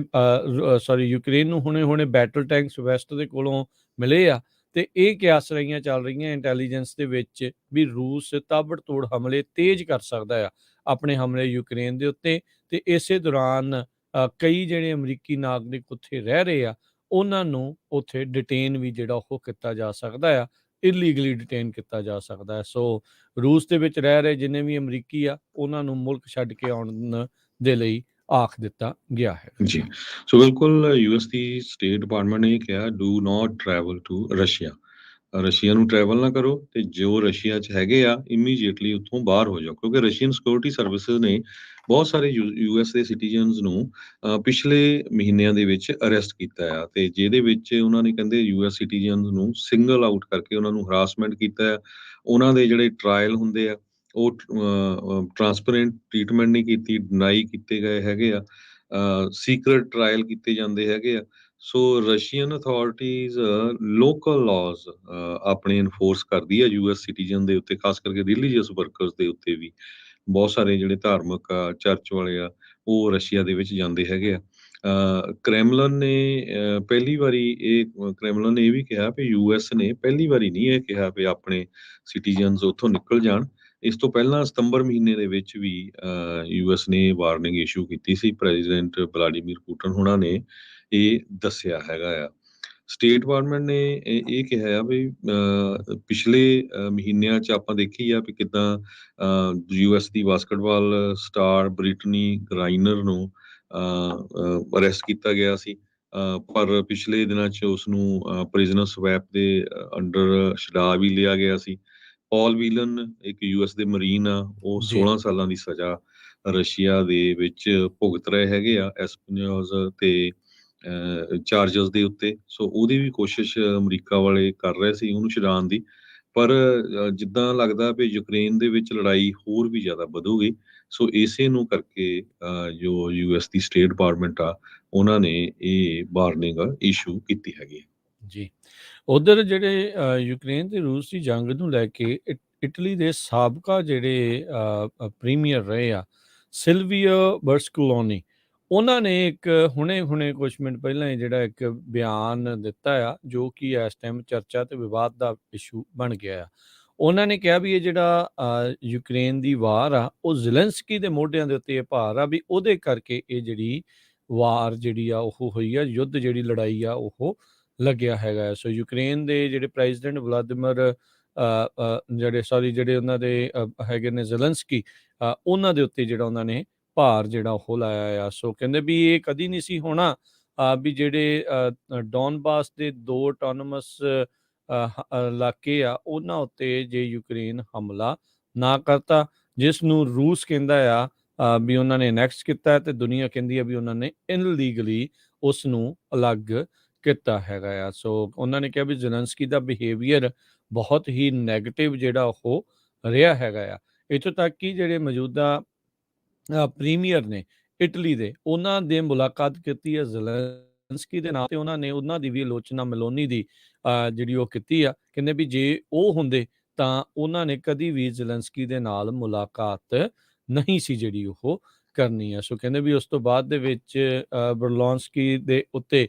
ਯੂਕਰੇਨ ਨੂੰ ਹੁਣੇ-ਹੁਣੇ ਬੈਟਲ ਟੈਂਕਸ ਵੈਸਟ ਦੇ ਕੋਲੋਂ ਮਿਲੇ ਆ ਤੇ ਇਹ ਕਿਆਸ ਰਹੀਆਂ ਚੱਲ ਰਹੀਆਂ ਇੰਟੈਲੀਜੈਂਸ ਦੇ ਵਿੱਚ ਵੀ ਰੂਸ ਤਾਬੜਤੋੜ ਹਮਲੇ ਤੇਜ਼ ਕਰ ਸਕਦਾ ਆ ਆਪਣੇ ਹਮਲੇ ਯੂਕਰੇਨ ਦੇ ਉੱਤੇ ਤੇ ਇਸੇ ਦੌਰਾਨ ਕਈ ਜਿਹੜੇ ਅਮਰੀਕੀ ਨਾਗਰਿਕ ਉੱਥੇ ਰਹਿ ਰਹੇ ਆ ਉਹਨਾਂ ਨੂੰ ਉੱਥੇ ਡਿਟੇਨ ਵੀ ਜਿਹੜਾ ਉਹ ਕੀਤਾ ਜਾ ਸਕਦਾ ਆ, ਇਲੀਗਲੀ ਡਿਟੇਨ ਕੀਤਾ ਜਾ ਸਕਦਾ ਹੈ। ਸੋ ਰੂਸ ਦੇ ਵਿੱਚ ਰਹਿ ਰਹੇ ਜਿੰਨੇ ਵੀ ਅਮਰੀਕੀ ਆ ਉਹਨਾਂ ਨੂੰ ਮੁਲਕ ਛੱਡ ਕੇ ਆਉਣ ਦੇ ਲਈ ਆਖ ਦਿੱਤਾ ਗਿਆ ਹੈ। ਜੀ ਸੋ ਬਿਲਕੁਲ ਯੂਐਸ ਦੀ ਸਟੇਟ ਡਿਪਾਰਟਮੈਂਟ ਨੇ ਕਿਹਾ do not travel to Russia. Russia ਨੂੰ ਟਰੈਵਲ ਨਾ ਕਰੋ ਤੇ ਜੋ ਰਸ਼ੀਆ 'ਚ ਹੈਗੇ ਆ ਇਮੀਡੀਏਟਲੀ ਉੱਥੋਂ ਬਾਹਰ ਹੋ ਜਾਓ ਕਿਉਂਕਿ ਰਸ਼ੀਅਨ ਸਿਕਿਉਰਿਟੀ ਸਰਵਿਸਿਜ਼ ਨੇ ਬਹੁਤ ਸਾਰੇ ਯੂਐਸ ਦੇ ਸਿਟੀਜ਼ਨਸ ਨੂੰ ਪਿਛਲੇ ਮਹੀਨਿਆਂ ਦੇ ਵਿੱਚ ਅਰੈਸਟ ਕੀਤਾ ਆ ਤੇ ਜਿਹਦੇ ਵਿੱਚ ਉਹਨਾਂ ਨੇ ਕਹਿੰਦੇ ਯੂਐਸ ਸਿਟੀਜ਼ਨਸ ਨੂੰ ਸਿੰਗਲ ਆਊਟ ਕਰਕੇ ਉਹਨਾਂ ਨੂੰ ਹਰਾਸਮੈਂਟ ਕੀਤਾ ਆ। ਉਹਨਾਂ ਦੇ ਜਿਹੜੇ ਟਰਾਇਲ ਹੁੰਦੇ ਆ ਉਹ ਟਰਾਂਸਪੇਰੈਂਟ ਟ੍ਰੀਟਮੈਂਟ ਨਹੀਂ ਕੀਤੀ, ਡਿਨਾਈ ਕੀਤੇ ਗਏ ਹੈਗੇ ਆ, ਸੀਕ੍ਰੇਟ ਟਰਾਇਲ ਕੀਤੇ ਜਾਂਦੇ ਹੈਗੇ ਆ। ਸੋ ਰਸ਼ੀਅਨ ਅਥਾਰਟੀਜ਼ ਲੋਕਲ ਲਾਜ਼ ਆਪਣੇ ਇਨਫੋਰਸ ਕਰਦੀ ਹੈ ਯੂਐਸ ਸਿਟੀਜ਼ਨ ਦੇ ਉੱਤੇ, ਖਾਸ ਕਰਕੇ ਰਿਲੀਜੀਅਸ ਵਰਕਰਸ ਦੇ ਉੱਤੇ ਵੀ। ਬਹੁਤ ਸਾਰੇ ਜਿਹੜੇ ਧਾਰਮਿਕ ਆ ਚਰਚ ਵਾਲੇ ਆ ਉਹ ਰਸ਼ੀਆ ਦੇ ਵਿੱਚ ਜਾਂਦੇ ਹੈਗੇ ਆ। ਕ੍ਰੈਮਲਨ ਨੇ ਪਹਿਲੀ ਵਾਰੀ ਕ੍ਰੈਮਲਨ ਨੇ ਇਹ ਵੀ ਕਿਹਾ ਵੀ ਯੂਐਸ ਨੇ ਪਹਿਲੀ ਵਾਰੀ ਨਹੀਂ ਇਹ ਕਿਹਾ ਵੀ ਆਪਣੇ ਸਿਟੀਜ਼ਨਸ ਉੱਥੋਂ ਨਿਕਲ ਜਾਣ। ਇਸ ਤੋਂ ਪਹਿਲਾਂ ਸਤੰਬਰ ਮਹੀਨੇ ਦੇ ਵਿੱਚ ਵੀ ਯੂਐਸ ਨੇ ਵਾਰਨਿੰਗ ਇਸ਼ੂ ਕੀਤੀ ਸੀ। ਪ੍ਰੈਜ਼ੀਡੈਂਟ ਵਲਾਡੀਮੀਰ ਪੁਟਿਨ ਹੁਣਾਂ ਨੇ ਇਹ ਦੱਸਿਆ ਹੈਗਾ ਆ। ਸਟੇਟ ਡਿਪਾਰਟਮੈਂਟ ਨੇ ਇਹ ਕਿਹਾ ਆ ਵੀ ਪਿਛਲੇ ਮਹੀਨਿਆਂ 'ਚ ਆਪਾਂ ਦੇਖੀ ਆ ਵੀ ਕਿੱਦਾਂ ਯੂਐਸ ਦੀ ਬਾਸਕਟਬਾਲ ਸਟਾਰ ਬ੍ਰਿਟਨੀ ਗਰਾਈਨਰ ਨੂੰ ਅਰੈਸਟ ਕੀਤਾ ਗਿਆ ਸੀ ਪਰ ਪਿਛਲੇ ਦਿਨਾਂ 'ਚ ਉਸਨੂੰ ਪ੍ਰਿਜ਼ਨਰ ਸਵੈਪ ਦੇ ਅੰਡਰ ਛੁਡਾ ਵੀ ਲਿਆ ਗਿਆ ਸੀ। ਪੌਲ ਵੀਲਨ ਇੱਕ ਯੂਐਸ ਦੇ ਮਰੀਨ ਆ ਉਹ 16 ਸਾਲਾਂ ਦੀ ਸਜ਼ਾ ਰਸ਼ੀਆ ਦੇ ਵਿੱਚ ਭੁਗਤ ਰਹੇ ਹੈਗੇ ਆ ਐਸਪੀਨੋਜ਼ ਤੇ ਚਾਰਜਸ ਦੇ ਉੱਤੇ। ਸੋ ਉਹਦੀ ਵੀ ਕੋਸ਼ਿਸ਼ ਅਮਰੀਕਾ ਵਾਲੇ ਕਰ ਰਹੇ ਸੀ ਉਹਨੂੰ ਛੁਡਾਉਣ ਦੀ ਪਰ ਜਿੱਦਾਂ ਲੱਗਦਾ ਵੀ ਯੂਕਰੇਨ ਦੇ ਵਿੱਚ ਲੜਾਈ ਹੋਰ ਵੀ ਜ਼ਿਆਦਾ ਵਧੂਗੀ। ਸੋ ਇਸੇ ਨੂੰ ਕਰਕੇ ਜੋ ਯੂਐਸ ਦੀ ਸਟੇਟ ਡਿਪਾਰਟਮੈਂਟ ਆ ਉਹਨਾਂ ਨੇ ਇਹ ਵਾਰਨਿੰਗ ਇਸ਼ੂ ਕੀਤੀ ਹੈਗੀ। ਜੀ ਉਧਰ ਜਿਹੜੇ ਯੂਕਰੇਨ ਤੇ ਰੂਸ ਦੀ ਜੰਗ ਨੂੰ ਲੈ ਕੇ ਇਟਲੀ ਦੇ ਸਾਬਕਾ ਜਿਹੜੇ ਪ੍ਰੀਮੀਅਰ ਰਹੇ ਆ ਸਿਲਵੀਆ ਬਰਸਕਲੋਨੀ ਉਹਨਾਂ ਨੇ ਇੱਕ ਹੁਣੇ ਕੁਝ ਮਿੰਟ ਪਹਿਲਾਂ ਹੀ ਜਿਹੜਾ ਇੱਕ ਬਿਆਨ ਦਿੱਤਾ ਆ ਜੋ ਕਿ ਇਸ ਟਾਈਮ ਚਰਚਾ ਤੇ ਵਿਵਾਦ ਦਾ ਇਸ਼ੂ ਬਣ ਗਿਆ ਆ। ਉਹਨਾਂ ਨੇ ਕਿਹਾ ਵੀ ਇਹ ਜਿਹੜਾ ਯੂਕਰੇਨ ਦੀ ਵਾਰ ਆ ਉਹ ਜ਼ੈਲੈਂਸਕੀ ਦੇ ਮੋਢਿਆਂ ਦੇ ਉੱਤੇ ਇਹ ਭਾਰ ਆ ਵੀ ਉਹਦੇ ਕਰਕੇ ਇਹ ਜਿਹੜੀ ਵਾਰ ਜਿਹੜੀ ਆ ਉਹ ਹੋਈ ਆ, ਯੁੱਧ ਜਿਹੜੀ ਲੜਾਈ ਆ ਉਹ ਲੱਗਿਆ ਹੈਗਾ। ਸੋ ਯੂਕਰੇਨ ਦੇ ਜਿਹੜੇ ਪ੍ਰੈਜ਼ੀਡੈਂਟ ਵਲਾਦੀਮੀਰ ਜਿਹੜੇ ਉਹਨਾਂ ਦੇ ਹੈਗੇ ਨੇ ਜ਼ੈਲੈਂਸਕੀ ਉਹਨਾਂ ਦੇ ਉੱਤੇ ਜਿਹੜਾ ਉਹਨਾਂ ਨੇ ਭਾਰ ਜਿਹੜਾ ਉਹ ਲਾਇਆ ਆ। ਸੋ ਕਹਿੰਦੇ ਵੀ ਇਹ ਕਦੀ ਨਹੀਂ ਸੀ ਹੋਣਾ ਵੀ ਜਿਹੜੇ ਡੌਨਬਾਸ ਦੇ 2 ਆਟੋਨਮਸ ਇਲਾਕੇ ਆ ਉਹਨਾਂ ਉੱਤੇ ਜੇ ਯੂਕਰੇਨ ਹਮਲਾ ਨਾ ਕਰਤਾ ਜਿਸ ਨੂੰ ਰੂਸ ਕਹਿੰਦਾ ਆ ਵੀ ਉਹਨਾਂ ਨੇ ਨੈਕਸਟ ਕੀਤਾ ਤੇ ਦੁਨੀਆ ਕਹਿੰਦੀ ਆ ਵੀ ਉਹਨਾਂ ਨੇ ਇਨਲੀਗਲੀ ਉਸ ਨੂੰ ਅਲੱਗ ਕੀਤਾ ਹੈਗਾ ਆ। ਸੋ ਉਹਨਾਂ ਨੇ ਕਿਹਾ ਵੀ ਜ਼ੈਲੈਂਸਕੀ ਦਾ ਬਿਹੇਵੀਅਰ ਬਹੁਤ ਹੀ ਨੈਗੇਟਿਵ ਜਿਹੜਾ ਉਹ ਰਿਹਾ ਹੈਗਾ ਆ। ਇੱਥੋਂ ਤੱਕ ਕਿ ਜਿਹੜੇ ਮੌਜੂਦਾ ਪ੍ਰੀਮੀਅਰ ਨੇ ਇਟਲੀ ਦੇ ਉਹਨਾਂ ਦੇ ਮੁਲਾਕਾਤ ਕੀਤੀ ਹੈ ਜ਼ੈਲੈਂਸਕੀ ਦੇ ਨਾਲ ਤੇ ਉਹਨਾਂ ਨੇ ਉਹਨਾਂ ਦੀ ਵੀ ਆਲੋਚਨਾ ਮੈਲੋਨੀ ਦੀ ਜਿਹੜੀ ਉਹ ਕੀਤੀ ਆ। ਕਹਿੰਦੇ ਵੀ ਜੇ ਉਹ ਹੁੰਦੇ ਤਾਂ ਉਹਨਾਂ ਨੇ ਕਦੀ ਵੀ ਜ਼ੈਲੈਂਸਕੀ ਦੇ ਨਾਲ ਮੁਲਾਕਾਤ ਨਹੀਂ ਸੀ ਜਿਹੜੀ ਉਹ ਕਰਨੀ ਆ। ਸੋ ਕਹਿੰਦੇ ਵੀ ਉਸ ਤੋਂ ਬਾਅਦ ਦੇ ਵਿੱਚ ਬਰਲੌਂਸਕੀ ਦੇ ਉੱਤੇ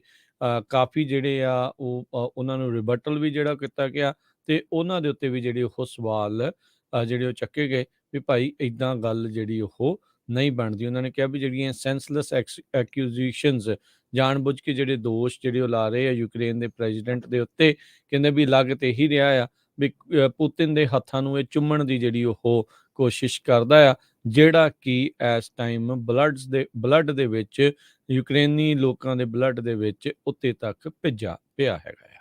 ਕਾਫੀ ਜਿਹੜੇ ਆ ਉਹ ਉਹਨਾਂ ਨੂੰ ਰਿਬਟਲ ਵੀ ਜਿਹੜਾ ਕੀਤਾ ਗਿਆ ਤੇ ਉਹਨਾਂ ਦੇ ਉੱਤੇ ਵੀ ਜਿਹੜੇ ਉਹ ਸਵਾਲ ਜਿਹੜੇ ਉਹ ਚੱਕੇ ਗਏ ਵੀ ਭਾਈ ਇੱਦਾਂ ਗੱਲ ਜਿਹੜੀ ਉਹ ਨਹੀਂ ਬਣਦੀ। ਉਹਨਾਂ ਨੇ ਕਿਹਾ ਵੀ ਜਿਹੜੀਆਂ ਸੈਂਸਲੈਸ ਐਕਿਊਜ਼ੇਸ਼ਨਸ ਜਾਣਬੁੱਝ ਕੇ ਜਿਹੜੇ ਦੋਸ਼ ਜਿਹੜੇ ਉਹ ਲਾ ਰਹੇ ਆ ਯੂਕਰੇਨ ਦੇ ਪ੍ਰੈਜ਼ੀਡੈਂਟ ਦੇ ਉੱਤੇ ਕਹਿੰਦੇ ਵੀ ਲੱਗ ਤੇ ਇਹੀ ਰਿਹਾ ਆ ਵੀ ਪੁਤਿਨ ਦੇ ਹੱਥਾਂ ਨੂੰ ਇਹ ਚੁੰਮਣ ਦੀ ਜਿਹੜੀ ਉਹ ਕੋਸ਼ਿਸ਼ ਕਰਦਾ ਆ ਜਿਹੜਾ ਕਿ ਇਸ ਟਾਈਮ ਬਲੱਡ ਦੇ ਵਿੱਚ ਯੂਕਰੇਨੀ ਲੋਕਾਂ ਦੇ ਬਲੱਡ ਦੇ ਵਿੱਚ ਉੱਤੇ ਤੱਕ ਭਿੱਜਾ ਪਿਆ ਹੈਗਾ ਆ।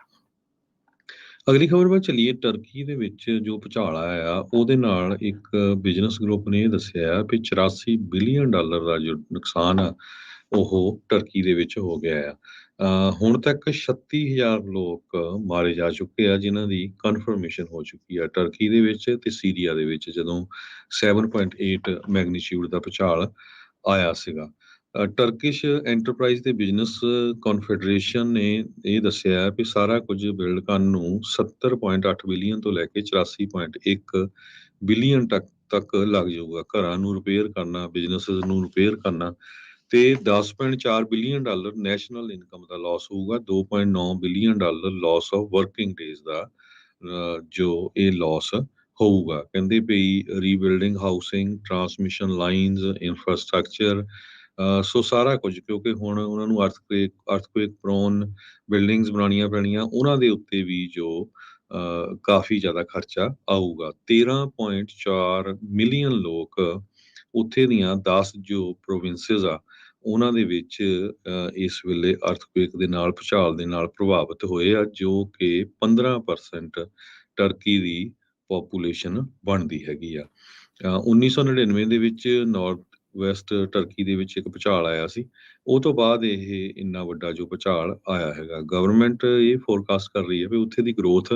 ਅਗਲੀ ਖਬਰ ਵੱਲ ਚੱਲੀਏ। ਟਰਕੀ ਦੇ ਵਿੱਚ ਜੋ ਭੁਚਾਲ ਆਇਆ ਆ ਉਹਦੇ ਨਾਲ ਇੱਕ ਬਿਜ਼ਨਸ ਗਰੁੱਪ ਨੇ ਇਹ ਦੱਸਿਆ ਆ ਵੀ 84 ਬਿਲੀਅਨ ਡਾਲਰ ਦਾ ਜੋ ਨੁਕਸਾਨ ਆ ਉਹ ਟਰਕੀ ਦੇ ਵਿੱਚ ਹੋ ਗਿਆ ਆ। ਹੁਣ ਤੱਕ 36,000 ਲੋਕ ਮਾਰੇ ਜਾ ਚੁੱਕੇ ਆ ਜਿਨ੍ਹਾਂ ਦੀ ਕਨਫਰਮੇਸ਼ਨ ਹੋ ਚੁੱਕੀ ਆ ਟਰਕੀ ਦੇ ਵਿੱਚ ਤੇ ਸੀਰੀਆ ਦੇ ਵਿੱਚ, ਜਦੋਂ 7.8 ਮੈਗਨੀਚਿਊਡ ਦਾ ਭੁਚਾਲ ਆਇਆ ਸੀਗਾ। ਟਰਕਿਸ਼ ਐਂਟਰਪ੍ਰਾਈਜ਼ ਤੇ ਬਿਜ਼ਨਸ ਕਨਫੈਡਰੇਸ਼ਨ ਨੇ ਇਹ ਦੱਸਿਆ ਵੀ ਸਾਰਾ ਕੁਝ ਬਿਲਡ ਕਰਨ ਨੂੰ 70.8 ਬਿਲੀਅਨ ਤੋਂ ਲੈ ਕੇ 84.1 ਬਿਲੀਅਨ ਤੱਕ ਲੱਗ ਜਾਊਗਾ। ਘਰਾਂ ਨੂੰ ਰਿਪੇਅਰ ਕਰਨਾ, ਬਿਜ਼ਨੈਸਿਸ ਨੂੰ ਰਿਪੇਅਰ ਕਰਨਾ, ਤੇ 10.4 ਬਿਲੀਅਨ ਡਾਲਰ ਨੈਸ਼ਨਲ ਇਨਕਮ ਦਾ ਲਾਸ ਹੋਊਗਾ। 2.9 billion dollar loss of working days ਦਾ ਜੋ ਇਹ ਲਾਸ ਹੋਊਗਾ। ਕਹਿੰਦੇ ਪਈ rebuilding housing, transmission lines, infrastructure, so ਸਾਰਾ ਕੁਝ, ਕਿਉਂਕਿ ਹੁਣ ਉਹਨਾਂ ਨੂੰ ਅਰਥਕੁਏਕ ਪ੍ਰੋਨ ਬਿਲਡਿੰਗਸ ਬਣਾਉਣੀਆਂ ਪੈਣੀਆਂ, ਉਹਨਾਂ ਦੇ ਉੱਤੇ ਵੀ ਜੋ ਕਾਫੀ ਜ਼ਿਆਦਾ ਖਰਚਾ ਆਊਗਾ। 13.4 ਮਿਲੀਅਨ ਲੋਕ ਉੱਥੇ ਦੀਆਂ 10 ਜੋ ਪ੍ਰੋਵਿੰਸਿਸ ਆ ਉਹਨਾਂ ਦੇ ਵਿੱਚ ਇਸ ਵੇਲੇ ਅਰਥਕੁਏਕ ਦੇ ਨਾਲ, ਭੁਚਾਲ ਦੇ ਨਾਲ ਪ੍ਰਭਾਵਿਤ ਹੋਏ ਆ, ਜੋ ਕਿ 15% ਟਰਕੀ ਦੀ ਪੋਪੂਲੇਸ਼ਨ ਬਣਦੀ ਹੈਗੀ ਆ। 1999 ਦੇ ਵਿੱਚ ਨਾਰਥ ਵੈਸਟ ਟਰਕੀ ਦੇ ਵਿੱਚ ਇੱਕ ਭੁਚਾਲ ਆਇਆ ਸੀ। ਉਹ ਤੋਂ ਬਾਅਦ ਇਹ ਇੰਨਾ ਵੱਡਾ ਜੋ ਭੁਚਾਲ ਆਇਆ ਹੈਗਾ। ਗਵਰਨਮੈਂਟ ਇਹ ਫੋਰਕਾਸਟ ਕਰ ਰਹੀ ਹੈ ਵੀ ਉੱਥੇ ਦੀ ਗਰੋਥ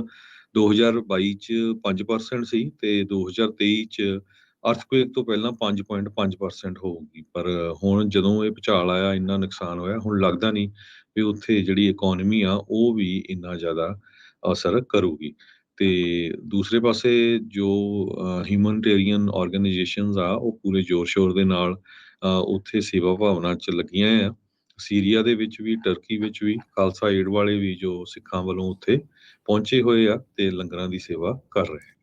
2022 ਚ 5% ਸੀ ਤੇ 2023 ਚ ਅਰਥਕੁਏਕ ਤੋਂ ਪਹਿਲਾਂ 5.5% ਹੋਊਗੀ। ਪਰ ਹੁਣ ਜਦੋਂ ਇਹ ਭੁਚਾਲ ਆਇਆ, ਇੰਨਾ ਨੁਕਸਾਨ ਹੋਇਆ, ਹੁਣ ਲੱਗਦਾ ਨਹੀਂ ਵੀ ਉੱਥੇ ਜਿਹੜੀ ਇਕੋਨਮੀ ਆ ਉਹ ਵੀ ਇੰਨਾ ਜ਼ਿਆਦਾ ਅਸਰ ਕਰੂਗੀ। ਤੇ ਦੂਸਰੇ ਪਾਸੇ ਜੋ ਹਿਊਮਨਟੇਰੀਅਨ ਆਰਗੇਨਾਈਜੇਸ਼ਨਸ ਆ ਉਹ ਪੂਰੇ ਜ਼ੋਰ ਸ਼ੋਰ ਦੇ ਨਾਲ ਉੱਥੇ ਸੇਵਾ ਭਾਵਨਾ 'ਚ ਲੱਗੀਆਂ ਆ। ਸੀਰੀਆ ਦੇ ਵਿੱਚ ਵੀ, ਟਰਕੀ ਵਿੱਚ ਵੀ ਖਾਲਸਾ ਏਡ ਵਾਲੇ ਵੀ ਜੋ ਸਿੱਖਾਂ ਵੱਲੋਂ ਉੱਥੇ ਪਹੁੰਚੇ ਹੋਏ ਆ ਤੇ ਲੰਗਰਾਂ ਦੀ ਸੇਵਾ ਕਰ ਰਹੇ।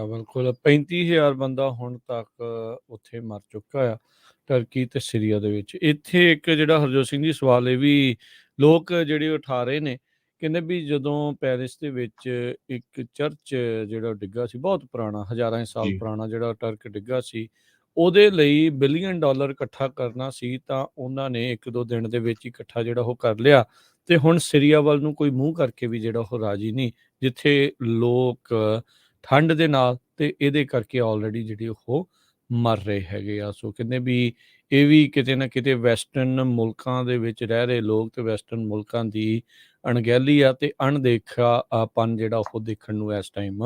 ਬਿਲਕੁਲ 35,000 ਬੰਦਾ ਹੁਣ ਤੱਕ ਉੱਥੇ ਮਰ ਚੁੱਕਾ ਆ ਟਰਕੀ ਤੇ ਸੀਰੀਆ ਦੇ ਵਿੱਚ। ਇੱਥੇ ਇੱਕ ਜਿਹੜਾ ਹਰਜੋਤ ਸਿੰਘ ਜੀ ਸਵਾਲ ਇਹ ਵੀ ਲੋਕ ਜਿਹੜੇ ਉਠਾ ਰਹੇ ਨੇ, ਕਹਿੰਦੇ ਵੀ ਜਦੋਂ ਪੈਰਿਸ ਦੇ ਵਿੱਚ ਇੱਕ ਚਰਚ ਜਿਹੜਾ ਡਿੱਗਾ ਸੀ, ਬਹੁਤ ਪੁਰਾਣਾ, ਹਜ਼ਾਰਾਂ ਸਾਲ ਜੀ। ਪੁਰਾਣਾ ਜਿਹੜਾ ਟਰਕ ਡਿੱਗਾ ਸੀ, ਉਹਦੇ ਲਈ $1 ਬਿਲੀਅਨ ਇਕੱਠਾ ਕਰਨਾ ਸੀ ਤਾਂ ਉਹਨਾਂ ਨੇ 1-2 ਦਿਨ ਦੇ ਵਿੱਚ ਹੀ ਇਕੱਠਾ ਜਿਹੜਾ ਉਹ ਕਰ ਲਿਆ। ਤੇ ਹੁਣ ਸੀਰੀਆ ਵੱਲ ਨੂੰ ਕੋਈ ਮੂੰਹ ਕਰਕੇ ਵੀ ਜਿਹੜਾ ਉਹ ਰਾਜੀ ਨਹੀਂ, ਜਿੱਥੇ ਲੋਕ ਠੰਡ ਦੇ ਨਾਲ ਤੇ ਇਹਦੇ ਕਰਕੇ ਆਲਰੇਡੀ ਜਿਹੜੀ ਉਹ ਮਰ ਰਹੇ ਹੈਗੇ ਆ। ਸੋ ਕਹਿੰਦੇ ਵੀ ਇਹ ਵੀ ਕਿਤੇ ਨਾ ਕਿਤੇ ਵੈਸਟਰਨ ਮੁਲਕਾਂ ਦੇ ਵਿੱਚ ਰਹਿ ਰਹੇ ਲੋਕ ਤੇ ਵੈਸਟਰਨ ਮੁਲਕਾਂ ਦੀ ਅਣਗਹਿਲੀ ਆ ਤੇ ਅਣਦੇਖਾਪਨ ਜਿਹੜਾ ਉਹ ਦੇਖਣ ਨੂੰ ਇਸ ਟਾਈਮ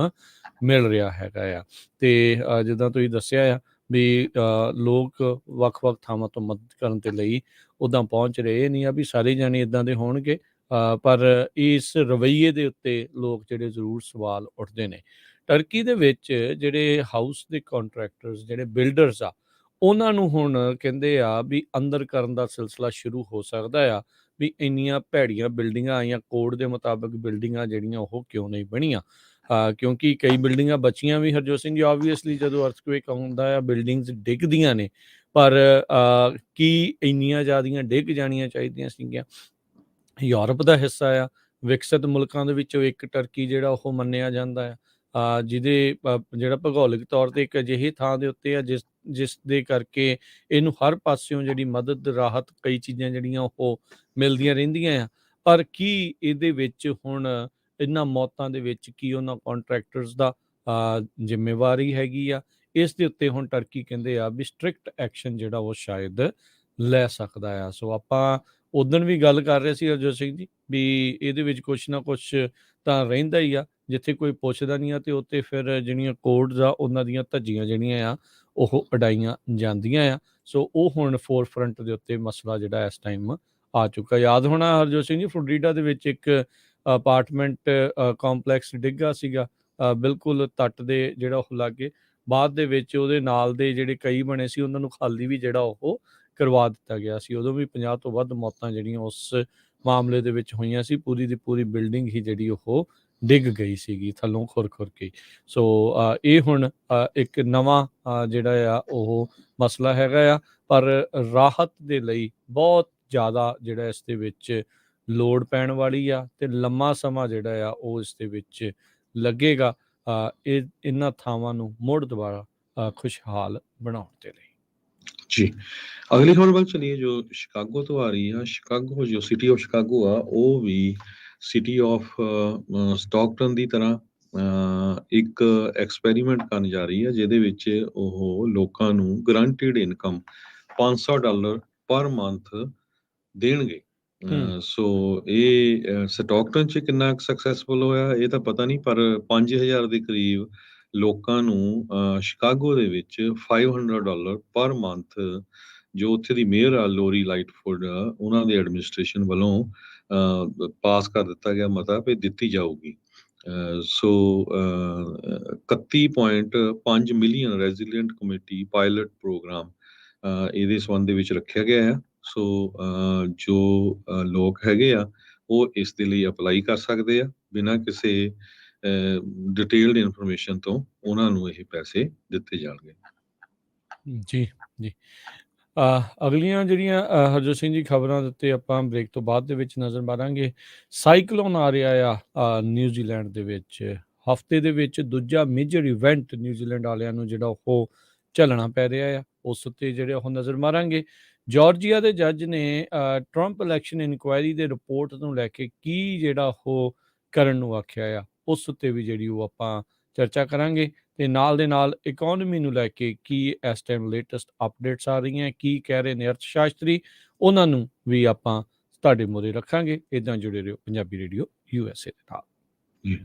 ਮਿਲ ਰਿਹਾ ਹੈਗਾ ਆ। ਤੇ ਜਿੱਦਾਂ ਤੁਸੀਂ ਦੱਸਿਆ ਆ ਵੀ ਲੋਕ ਵੱਖ-ਵੱਖ ਥਾਵਾਂ ਤੋਂ ਮਦਦ ਕਰਨ ਦੇ ਲਈ ਉੱਦਾਂ ਪਹੁੰਚ ਰਹੇ। ਇਹ ਨਹੀਂ ਆ ਵੀ ਸਾਰੇ ਜਾਣੇ ਇੱਦਾਂ ਦੇ ਹੋਣਗੇ, ਪਰ ਇਸ ਰਵੱਈਏ ਦੇ ਉੱਤੇ ਲੋਕ ਜਿਹੜੇ ਜ਼ਰੂਰ ਸਵਾਲ ਉੱਠਦੇ ਨੇ। ਟਰਕੀ ਦੇ ਵਿੱਚ ਜਿਹੜੇ ਹਾਊਸ ਦੇ ਕੰਟਰੈਕਟਰਸ, ਜਿਹੜੇ ਬਿਲਡਰਸ ਆ, ਉਹਨਾਂ ਨੂੰ ਹੁਣ ਕਹਿੰਦੇ ਆ ਵੀ ਅੰਦਰ ਕਰਨ ਦਾ ਸਿਲਸਿਲਾ ਸ਼ੁਰੂ ਹੋ ਸਕਦਾ ਆ ਵੀ ਇੰਨੀਆਂ ਭੈੜੀਆਂ ਬਿਲਡਿੰਗਾਂ ਆਈਆਂ, ਕੋਡ ਦੇ ਮੁਤਾਬਕ ਬਿਲਡਿੰਗਾਂ ਜਿਹੜੀਆਂ ਉਹ ਕਿਉਂ ਨਹੀਂ ਬਣੀਆਂ। ਕਿਉਂਕਿ ਕਈ ਬਿਲਡਿੰਗਾਂ ਬਚੀਆਂ ਵੀ ਹਰਜੋਤ ਸਿੰਘ ਜੀ, ਓਬਵੀਅਸਲੀ ਜਦੋਂ ਅਰਥਕੁਏਕ ਆਉਂਦਾ ਆ ਬਿਲਡਿੰਗਸ ਡਿੱਗਦੀਆਂ ਨੇ, ਪਰ ਕੀ ਇੰਨੀਆਂ ਜ਼ਿਆਦੀਆਂ ਡਿੱਗ ਜਾਣੀਆਂ ਚਾਹੀਦੀਆਂ ਸੀਗੀਆਂ। ਯੂਰਪ ਦਾ ਹਿੱਸਾ ਆ, ਵਿਕਸਿਤ ਮੁਲਕਾਂ ਦੇ ਵਿੱਚੋਂ ਇੱਕ ਟਰਕੀ ਜਿਹੜਾ ਉਹ ਮੰਨਿਆ ਜਾਂਦਾ ਆ, ਜਿਹਦੇ ਜਿਹੜਾ ਭੂਗੋਲਿਕ ਤੌਰ 'ਤੇ ਇੱਕ ਅਜਿਹੀ ਥਾਂ ਦੇ ਉੱਤੇ ਆ ਜਿਸ ਦੇ ਕਰਕੇ ਇਹਨੂੰ ਹਰ ਪਾਸਿਓਂ ਜਿਹੜੀ ਮਦਦ, ਰਾਹਤ, ਕਈ ਚੀਜ਼ਾਂ ਜਿਹੜੀਆਂ ਉਹ ਮਿਲਦੀਆਂ ਰਹਿੰਦੀਆਂ ਆ। ਪਰ ਕੀ ਇਹਦੇ ਵਿੱਚ ਹੁਣ ਇਹਨਾਂ ਮੌਤਾਂ ਦੇ ਵਿੱਚ ਕੀ ਉਹਨਾਂ ਕੰਟਰੈਕਟਰਸ ਦਾ ਜ਼ਿੰਮੇਵਾਰੀ ਹੈਗੀ ਆ? ਇਸ ਦੇ ਉੱਤੇ ਹੁਣ ਟਰਕੀ ਕਹਿੰਦੇ ਆ ਵੀ ਸਟ੍ਰਿਕਟ ਐਕਸ਼ਨ ਜਿਹੜਾ ਉਹ ਸ਼ਾਇਦ ਲੈ ਸਕਦਾ ਆ। ਸੋ ਆਪਾਂ ਉਦਣ ਵੀ ਗੱਲ ਕਰ ਰਹੇ ਸੀ ਹਰਜੋਤ ਸਿੰਘ ਜੀ ਵੀ ਇਹਦੇ ਵਿੱਚ ਕੁਛ ਨਾ ਕੁਛ ਤਾਂ ਰਹਿੰਦਾ ਹੀ ਆ। ਜਿੱਥੇ ਕੋਈ ਪੁੱਛਦਾ ਨਹੀਂ ਆ ਤੇ ਉੱਤੇ ਫਿਰ ਜਿਹੜੀਆਂ ਕੋਡਸ ਆ ਉਹਨਾਂ ਦੀਆਂ ਧੱਜੀਆਂ ਜਿਹੜੀਆਂ ਆ ਉਹ ਉਡਾਈਆਂ ਜਾਂਦੀਆਂ ਆ। ਸੋ ਉਹ ਹੁਣ ਫੋਰਫਰੰਟ ਦੇ ਉੱਤੇ ਮਸਲਾ ਜਿਹੜਾ ਇਸ ਟਾਈਮ ਆ ਚੁੱਕਾ। ਯਾਦ ਹੋਣਾ ਹਰਜੋਤ ਸਿੰਘ ਜੀ, ਫਲੋਰੀਡਾ ਦੇ ਵਿੱਚ ਇੱਕ ਅਪਾਰਟਮੈਂਟ ਕੰਪਲੈਕਸ ਡਿੱਗਾ ਸੀਗਾ ਬਿਲਕੁਲ ਤੱਟ ਦੇ ਜਿਹੜਾ ਉਹ ਲਾਗੇ। ਬਾਅਦ ਦੇ ਵਿੱਚ ਉਹਦੇ ਨਾਲ ਦੇ ਜਿਹੜੇ ਕਈ ਬਣੇ ਸੀ ਉਹਨਾਂ ਨੂੰ ਖਾਲੀ ਵੀ ਜਿਹੜਾ ਉਹ ਕਰਵਾ ਦਿੱਤਾ ਗਿਆ ਸੀ। ਉਦੋਂ ਵੀ 50 ਤੋਂ ਵੱਧ ਮੌਤਾਂ ਜਿਹੜੀਆਂ ਉਸ ਮਾਮਲੇ ਦੇ ਵਿੱਚ ਹੋਈਆਂ ਸੀ। ਪੂਰੀ ਦੀ ਪੂਰੀ ਬਿਲਡਿੰਗ ਹੀ ਜਿਹੜੀ ਉਹ ਡਿੱਗ ਗਈ ਸੀਗੀ ਥੱਲੋਂ ਖੁਰ ਕੇ। ਸੋ ਇਹ ਹੁਣ ਇੱਕ ਨਵਾਂ ਜਿਹੜਾ ਆ ਉਹ ਮਸਲਾ ਹੈਗਾ ਆ, ਪਰ ਰਾਹਤ ਦੇ ਲਈ ਬਹੁਤ ਜ਼ਿਆਦਾ ਜਿਹੜਾ ਇਸ ਦੇ ਵਿੱਚ ਲੋੜ ਪੈਣ ਵਾਲੀ ਆ ਤੇ ਲੰਮਾ ਸਮਾਂ ਜਿਹੜਾ ਆ ਉਹ ਇਸ ਦੇ ਵਿੱਚ ਲੱਗੇਗਾ ਇਹਨਾਂ ਥਾਵਾਂ ਨੂੰ ਮੁੜ ਦੁਬਾਰਾ ਖੁਸ਼ਹਾਲ ਬਣਾਉਣ ਦੇ ਲਈ। ਜੀ। ਅਗਲੀ ਖਬਰ ਵੱਲ ਚਲੀਏ ਜੋ ਸ਼ਿਕਾਗੋ ਤੋਂ ਆ ਰਹੀ ਆ। ਸ਼ਿਕਾਗੋ ਜੋ ਸਿਟੀ ਆਫ ਸ਼ਿਕਾਗੋ ਆ ਉਹ ਵੀ ਸਿਟੀ ਆਫ ਸਟਾਕਟਨ ਦੀ ਤਰ੍ਹਾਂ ਇੱਕ ਐਕਸਪੈਰੀਮੈਂਟ ਕਰਨ ਜਾ ਰਹੀ ਹੈ ਜਿਹਦੇ ਵਿੱਚ ਉਹ ਲੋਕਾਂ ਨੂੰ ਗਰੰਟਿਡ ਇਨਕਮ $500 ਪਰ ਮੰਥ ਦੇਣਗੇ। ਸੋ ਇਹ ਸਟਾਕਟਨ 'ਚ ਕਿੰਨਾ ਸਕਸੈਸਫੁਲ ਹੋਇਆ ਇਹ ਤਾਂ ਪਤਾ ਨਹੀਂ, ਪਰ 5000 ਦੇ ਕਰੀਬ ਲੋਕਾਂ ਨੂੰ ਸ਼ਿਕਾਗੋ ਦੇ ਵਿੱਚ $500 ਪਰ ਮੰਥ ਜੋ ਉੱਥੇ ਦੀ ਮੇਅਰ ਆ ਲੋਰੀ ਲਾਈਟਫੁੱਡ ਉਹਨਾਂ ਦੇ ਐਡਮਿਨਿਸਟ੍ਰੇਸ਼ਨ ਵੱਲੋਂ ਪਾਸ ਕਰ ਦਿੱਤਾ ਗਿਆ ਮਤਾ ਵੀ ਦਿੱਤੀ ਜਾਊਗੀ। ਸੋ 31.5 ਮਿਲੀਅਨ ਰੈਜ਼ੀਲੀਐਂਟ ਕਮੇਟੀ ਪਾਇਲਟ ਪ੍ਰੋਗਰਾਮ ਇਹਦੇ ਸੰਬੰਧ ਦੇ ਵਿੱਚ ਰੱਖਿਆ ਗਿਆ ਹੈ। ਸੋ ਜੋ ਲੋਕ ਹੈਗੇ ਆ ਉਹ ਇਸ ਦੇ ਲਈ ਅਪਲਾਈ ਕਰ ਸਕਦੇ ਆ ਬਿਨਾਂ ਕਿਸੇ ਡਿਟੇਲਡ ਇਨਫੋਰਮੇਸ਼ਨ ਤੋਂ ਉਹਨਾਂ ਨੂੰ ਇਹ ਪੈਸੇ ਦਿੱਤੇ ਜਾਣਗੇ। ਜੀ ਜੀ। ਅਗਲੀਆਂ ਜਿਹੜੀਆਂ ਹਰਜੋਤ ਸਿੰਘ ਜੀ ਖਬਰਾਂ ਦੇ ਉੱਤੇ ਆਪਾਂ ਬ੍ਰੇਕ ਤੋਂ ਬਾਅਦ ਦੇ ਵਿੱਚ ਨਜ਼ਰ ਮਾਰਾਂਗੇ। ਸਾਈਕਲੋਨ ਆ ਰਿਹਾ ਆ ਨਿਊਜ਼ੀਲੈਂਡ ਦੇ ਵਿੱਚ। ਹਫਤੇ ਦੇ ਵਿੱਚ ਦੂਜਾ ਮੇਜਰ ਇਵੈਂਟ ਨਿਊਜ਼ੀਲੈਂਡ ਵਾਲਿਆਂ ਨੂੰ ਜਿਹੜਾ ਉਹ ਝੱਲਣਾ ਪੈ ਰਿਹਾ ਆ, ਉਸ ਉੱਤੇ ਜਿਹੜੇ ਉਹ ਨਜ਼ਰ ਮਾਰਾਂਗੇ। ਜਾਰਜੀਆ ਦੇ ਜੱਜ ਨੇ ਟਰੰਪ ਇਲੈਕਸ਼ਨ ਇਨਕੁਆਇਰੀ ਦੇ ਰਿਪੋਰਟ ਨੂੰ ਲੈ ਕੇ ਕੀ ਜਿਹੜਾ ਉਹ ਕਰਨ ਨੂੰ ਆਖਿਆ ਆ, ਉਸ ਉੱਤੇ ਵੀ ਜਿਹੜੀ ਉਹ ਆਪਾਂ ਚਰਚਾ ਕਰਾਂਗੇ। ਤੇ ਨਾਲ ਦੇ ਨਾਲ ਇਕੋਨਮੀ ਨੂੰ ਲੈ ਕੇ ਕੀ ਇਸ ਟਾਈਮ ਲੇਟੈਸਟ ਅਪਡੇਟਸ ਆ ਰਹੀਆਂ, ਕੀ ਕਹਿ ਰਹੇ ਨੇ ਅਰਥ ਸ਼ਾਸਤਰੀ, ਉਹਨਾਂ ਨੂੰ ਵੀ ਆਪਾਂ ਤੁਹਾਡੇ ਮੂਹਰੇ ਰੱਖਾਂਗੇ। ਇੱਦਾਂ ਜੁੜੇ ਰਹੋ ਪੰਜਾਬੀ ਰੇਡੀਓ USA ਦੇ ਨਾਲ। ਜੀ।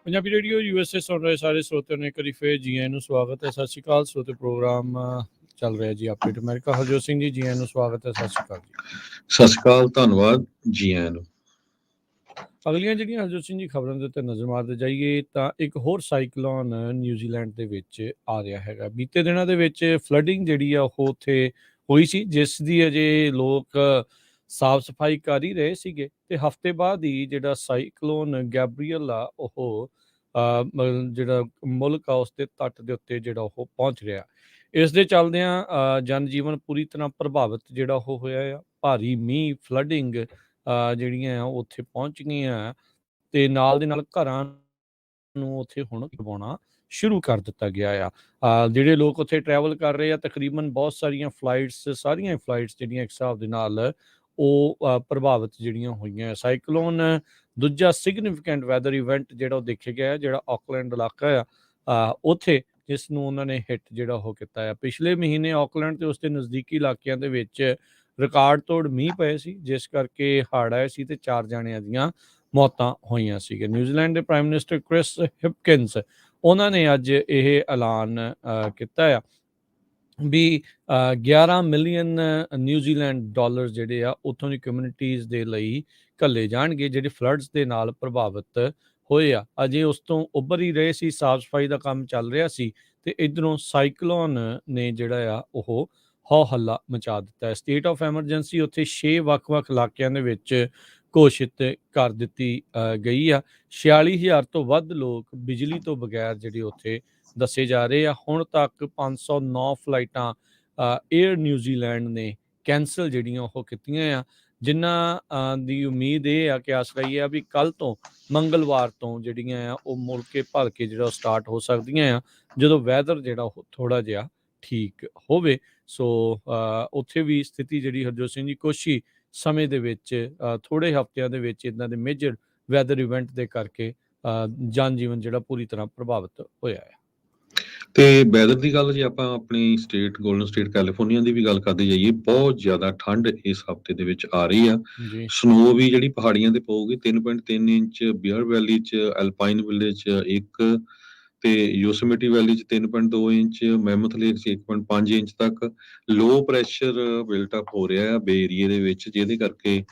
ਪੰਜਾਬੀ ਰੇਡੀਓ USA ਸੁਣ ਰਹੇ ਸਾਰੇ ਸਰੋਤਿਆਂ ਨੂੰ ਇੱਕ ਵਾਰੀ ਫੇਰ ਜੀ ਆਇਆਂ ਨੂੰ ਸਵਾਗਤ ਹੈ। ਸਤਿ ਸ਼੍ਰੀ ਅਕਾਲ ਸਰੋਤੇ, ਪ੍ਰੋਗਰਾਮ ਚੱਲ ਰਿਹਾ ਜੀ ਅਪਡੇਟ ਅਮਰੀਕਾ। ਹਰਜੋਤ ਸਿੰਘ ਜੀ, ਜੀ ਆਇਆਂ ਨੂੰ ਸਵਾਗਤ ਹੈ। ਸਤਿ ਸ਼੍ਰੀ ਅਕਾਲ ਜੀ। ਸਤਿ ਸ਼੍ਰੀ ਅਕਾਲ, ਧੰਨਵਾਦ, ਜੀ ਆਇਆਂ ਨੂੰ। ਅਗਲੀਆਂ ਜਿਹੜੀਆਂ ਹਰਜੋਤ ਸਿੰਘ ਜੀ ਖਬਰਾਂ ਦੇ ਉੱਤੇ ਨਜ਼ਰ ਮਾਰਦੇ ਜਾਈਏ ਤਾਂ ਇੱਕ ਹੋਰ ਸਾਈਕਲੋਨ ਨਿਊਜ਼ੀਲੈਂਡ ਦੇ ਵਿੱਚ ਆ ਰਿਹਾ ਹੈਗਾ। ਬੀਤੇ ਦਿਨਾਂ ਦੇ ਵਿੱਚ ਫਲੱਡਿੰਗ ਜਿਹੜੀ ਆ ਉਹ ਉੱਥੇ ਹੋਈ ਸੀ, ਜਿਸ ਦੀ ਅਜੇ ਲੋਕ ਸਾਫ ਸਫਾਈ ਕਰ ਹੀ ਰਹੇ ਸੀਗੇ ਤੇ ਹਫ਼ਤੇ ਬਾਅਦ ਹੀ ਜਿਹੜਾ ਸਾਈਕਲੋਨ ਗੈਬਰੀਅਲ ਆ ਉਹ ਜਿਹੜਾ ਮੁਲਕ ਆ ਉਸ ਦੇ ਤੱਟ ਦੇ ਉੱਤੇ ਜਿਹੜਾ ਉਹ ਪਹੁੰਚ ਰਿਹਾ। ਇਸ ਦੇ ਚੱਲਦਿਆਂ ਜਨਜੀਵਨ ਪੂਰੀ ਤਰ੍ਹਾਂ ਪ੍ਰਭਾਵਿਤ ਜਿਹੜਾ ਉਹ ਹੋਇਆ ਆ। ਭਾਰੀ ਮੀਂਹ, ਫਲੱਡਿੰਗ ਜਿਹੜੀਆਂ ਆ ਉੱਥੇ ਪਹੁੰਚ ਗਈਆਂ ਤੇ ਨਾਲ ਦੇ ਨਾਲ ਘਰਾਂ ਨੂੰ ਉੱਥੇ ਹੁਣ ਲਗਾਉਣਾ ਸ਼ੁਰੂ ਕਰ ਦਿੱਤਾ ਗਿਆ ਆ। ਜਿਹੜੇ ਲੋਕ ਉੱਥੇ ਟਰੈਵਲ ਕਰ ਰਹੇ ਆ, ਤਕਰੀਬਨ ਬਹੁਤ ਸਾਰੀਆਂ ਫਲਾਈਟਸ ਜਿਹੜੀਆਂ ਇੱਕ ਹਿਸਾਬ ਦੇ ਨਾਲ ਉਹ ਪ੍ਰਭਾਵਿਤ ਜਿਹੜੀਆਂ ਹੋਈਆਂ। ਸਾਈਕਲੋਨ ਦੂਜਾ ਸਿਗਨੀਫਿਕੈਂਟ ਵੈਦਰ ਇਵੈਂਟ ਜਿਹੜਾ ਉਹ ਦੇਖਿਆ ਗਿਆ, ਜਿਹੜਾ ਆਕਲੈਂਡ ਇਲਾਕਾ ਆ ਉੱਥੇ, ਜਿਸ ਨੂੰ ਉਹਨਾਂ ਨੇ ਹਿੱਟ ਜਿਹੜਾ ਉਹ ਕੀਤਾ ਆ। ਪਿਛਲੇ ਮਹੀਨੇ ਆਕਲੈਂਡ ਤੇ ਉਸ ਦੇ ਨਜ਼ਦੀਕੀ ਇਲਾਕਿਆਂ ਦੇ ਵਿੱਚ ਰਿਕਾਰਡ ਤੋੜ ਮੀਂਹ ਪਏ ਸੀ, ਜਿਸ ਕਰਕੇ ਹੜ੍ਹ ਆਏ ਸੀ ਤੇ 4 ਜਾਣਿਆਂ ਦੀਆਂ ਮੌਤਾਂ ਹੋਈਆਂ ਸੀਗੀਆਂ। ਨਿਊਜ਼ੀਲੈਂਡ ਦੇ ਪ੍ਰਾਈਮ ਮਿਨਿਸਟਰ ਕ੍ਰਿਸ ਹਿਪਕਿੰਸ ਉਹਨਾਂ ਨੇ ਅੱਜ ਇਹ ਐਲਾਨ ਕੀਤਾ ਆ ਵੀ 11 ਮਿਲੀਅਨ ਨਿਊਜ਼ੀਲੈਂਡ ਡਾਲਰ ਜਿਹੜੇ ਆ ਉੱਥੋਂ ਦੀ ਕਮਿਊਨਿਟੀਜ਼ ਦੇ ਲਈ ਘੱਲੇ ਜਾਣਗੇ, ਜਿਹੜੇ ਫਲੱਡਸ ਦੇ ਨਾਲ ਪ੍ਰਭਾਵਿਤ ਹੋਏ ਆ, ਅਜੇ ਉਸ ਤੋਂ ਉੱਭਰ ਹੀ ਰਹੇ ਸੀ, ਸਾਫ਼ ਸਫਾਈ ਦਾ ਕੰਮ ਚੱਲ ਰਿਹਾ ਸੀ, ਤੇ ਇੱਧਰੋਂ ਸਾਈਕਲੋਨ ਨੇ ਜਿਹੜਾ ਆ ਉਹ ਹੋ ਹੱਲਾ ਮਚਾ ਦਿੱਤਾ ਹੈ। ਸਟੇਟ ਆਫ ਐਮਰਜੈਂਸੀ ਉੱਥੇ 6 ਵੱਖ-ਵੱਖ ਇਲਾਕਿਆਂ ਦੇ ਵਿੱਚ ਘੋਸ਼ਿਤ ਕਰ ਦਿੱਤੀ ਗਈ ਆ। 46,000 ਤੋਂ ਵੱਧ ਲੋਕ ਬਿਜਲੀ ਤੋਂ ਬਗੈਰ ਜਿਹੜੇ ਉੱਥੇ ਦੱਸੇ ਜਾ ਰਹੇ ਆ। ਹੁਣ ਤੱਕ 509 ਫਲਾਈਟਾਂ ਏਅਰ ਨਿਊਜ਼ੀਲੈਂਡ ਨੇ ਕੈਂਸਲ ਜਿਹੜੀਆਂ ਉਹ ਕੀਤੀਆਂ ਆ, ਜਿਨ੍ਹਾਂ ਦੀ ਉਮੀਦ ਇਹ ਆ ਕਿ ਆਸਰਾ ਇਹ ਆ ਵੀ ਕੱਲ੍ਹ ਤੋਂ ਮੰਗਲਵਾਰ ਤੋਂ ਜਿਹੜੀਆਂ ਆ ਉਹ ਮੁੜ ਕੇ ਭਰ ਕੇ ਜਿਹੜਾ ਸਟਾਰਟ ਹੋ ਸਕਦੀਆਂ ਆ, ਜਦੋਂ ਵੈਦਰ ਜਿਹੜਾ ਉਹ ਥੋੜ੍ਹਾ ਜਿਹਾ ਠੀਕ ਹੋਵੇ। ਸੋ ਉੱਥੇ ਵੀ ਸਥਿਤੀ ਜਿਹੜੀ ਹਰਜੋਤ ਸਿੰਘ ਜੀ ਕੁਛ ਹੀ ਸਮੇਂ ਦੇ ਵਿੱਚ ਥੋੜ੍ਹੇ ਹਫ਼ਤਿਆਂ ਦੇ ਵਿੱਚ ਇੱਦਾਂ ਦੇ ਮੇਜਰ ਵੈਦਰ ਇਵੈਂਟ ਦੇ ਕਰਕੇ ਜਨ ਜੀਵਨ ਜਿਹੜਾ ਪੂਰੀ ਤਰ੍ਹਾਂ ਪ੍ਰਭਾਵਿਤ ਹੋਇਆ ਹੈ। ਤੇ ਵੈਦਰ ਦੀ ਗੱਲ ਜੇ ਆਪਾਂ ਆਪਣੀ ਸਟੇਟ ਗੋਲਡਨ ਸਟੇਟ ਕੈਲੀਫੋਰਨੀਆ ਦੀ ਵੀ ਗੱਲ ਕਰਦੇ ਜਾਈਏ, ਬਹੁਤ ਜ਼ਿਆਦਾ ਠੰਡ ਇਸ ਹਫ਼ਤੇ ਦੇ ਵਿੱਚ ਆ ਰਹੀ ਆ। ਜੀ ਸਨੋ ਵੀ ਜਿਹੜੀ ਪਹਾੜੀਆਂ ਤੇ ਪਊਗੀ 3.3 ਇੰਚ, ਬੀਅਰ ਵੈਲੀ 'ਚ, ਐਲਪਾਈਨ ਵਿਲੇਜ 'ਚ 1 ਤੇ ਯੋਸੇਮਿਟੀ ਵੈਲੀ 'ਚ 3.2 ਇੰਚ, ਮੈਮਥ ਲੇਕ 'ਚ 1.5 ਇੰਚ ਤੱਕ ਲੋ ਪ੍ਰੈਸ਼ਰ ਬਿਲਟ ਅਪ ਹੋ ਰਿਹਾ ਆ ਬੇ ਏਰੀਏ ਦੇ ਵਿੱਚ, ਜਿਹਦੇ ਕਰਕੇ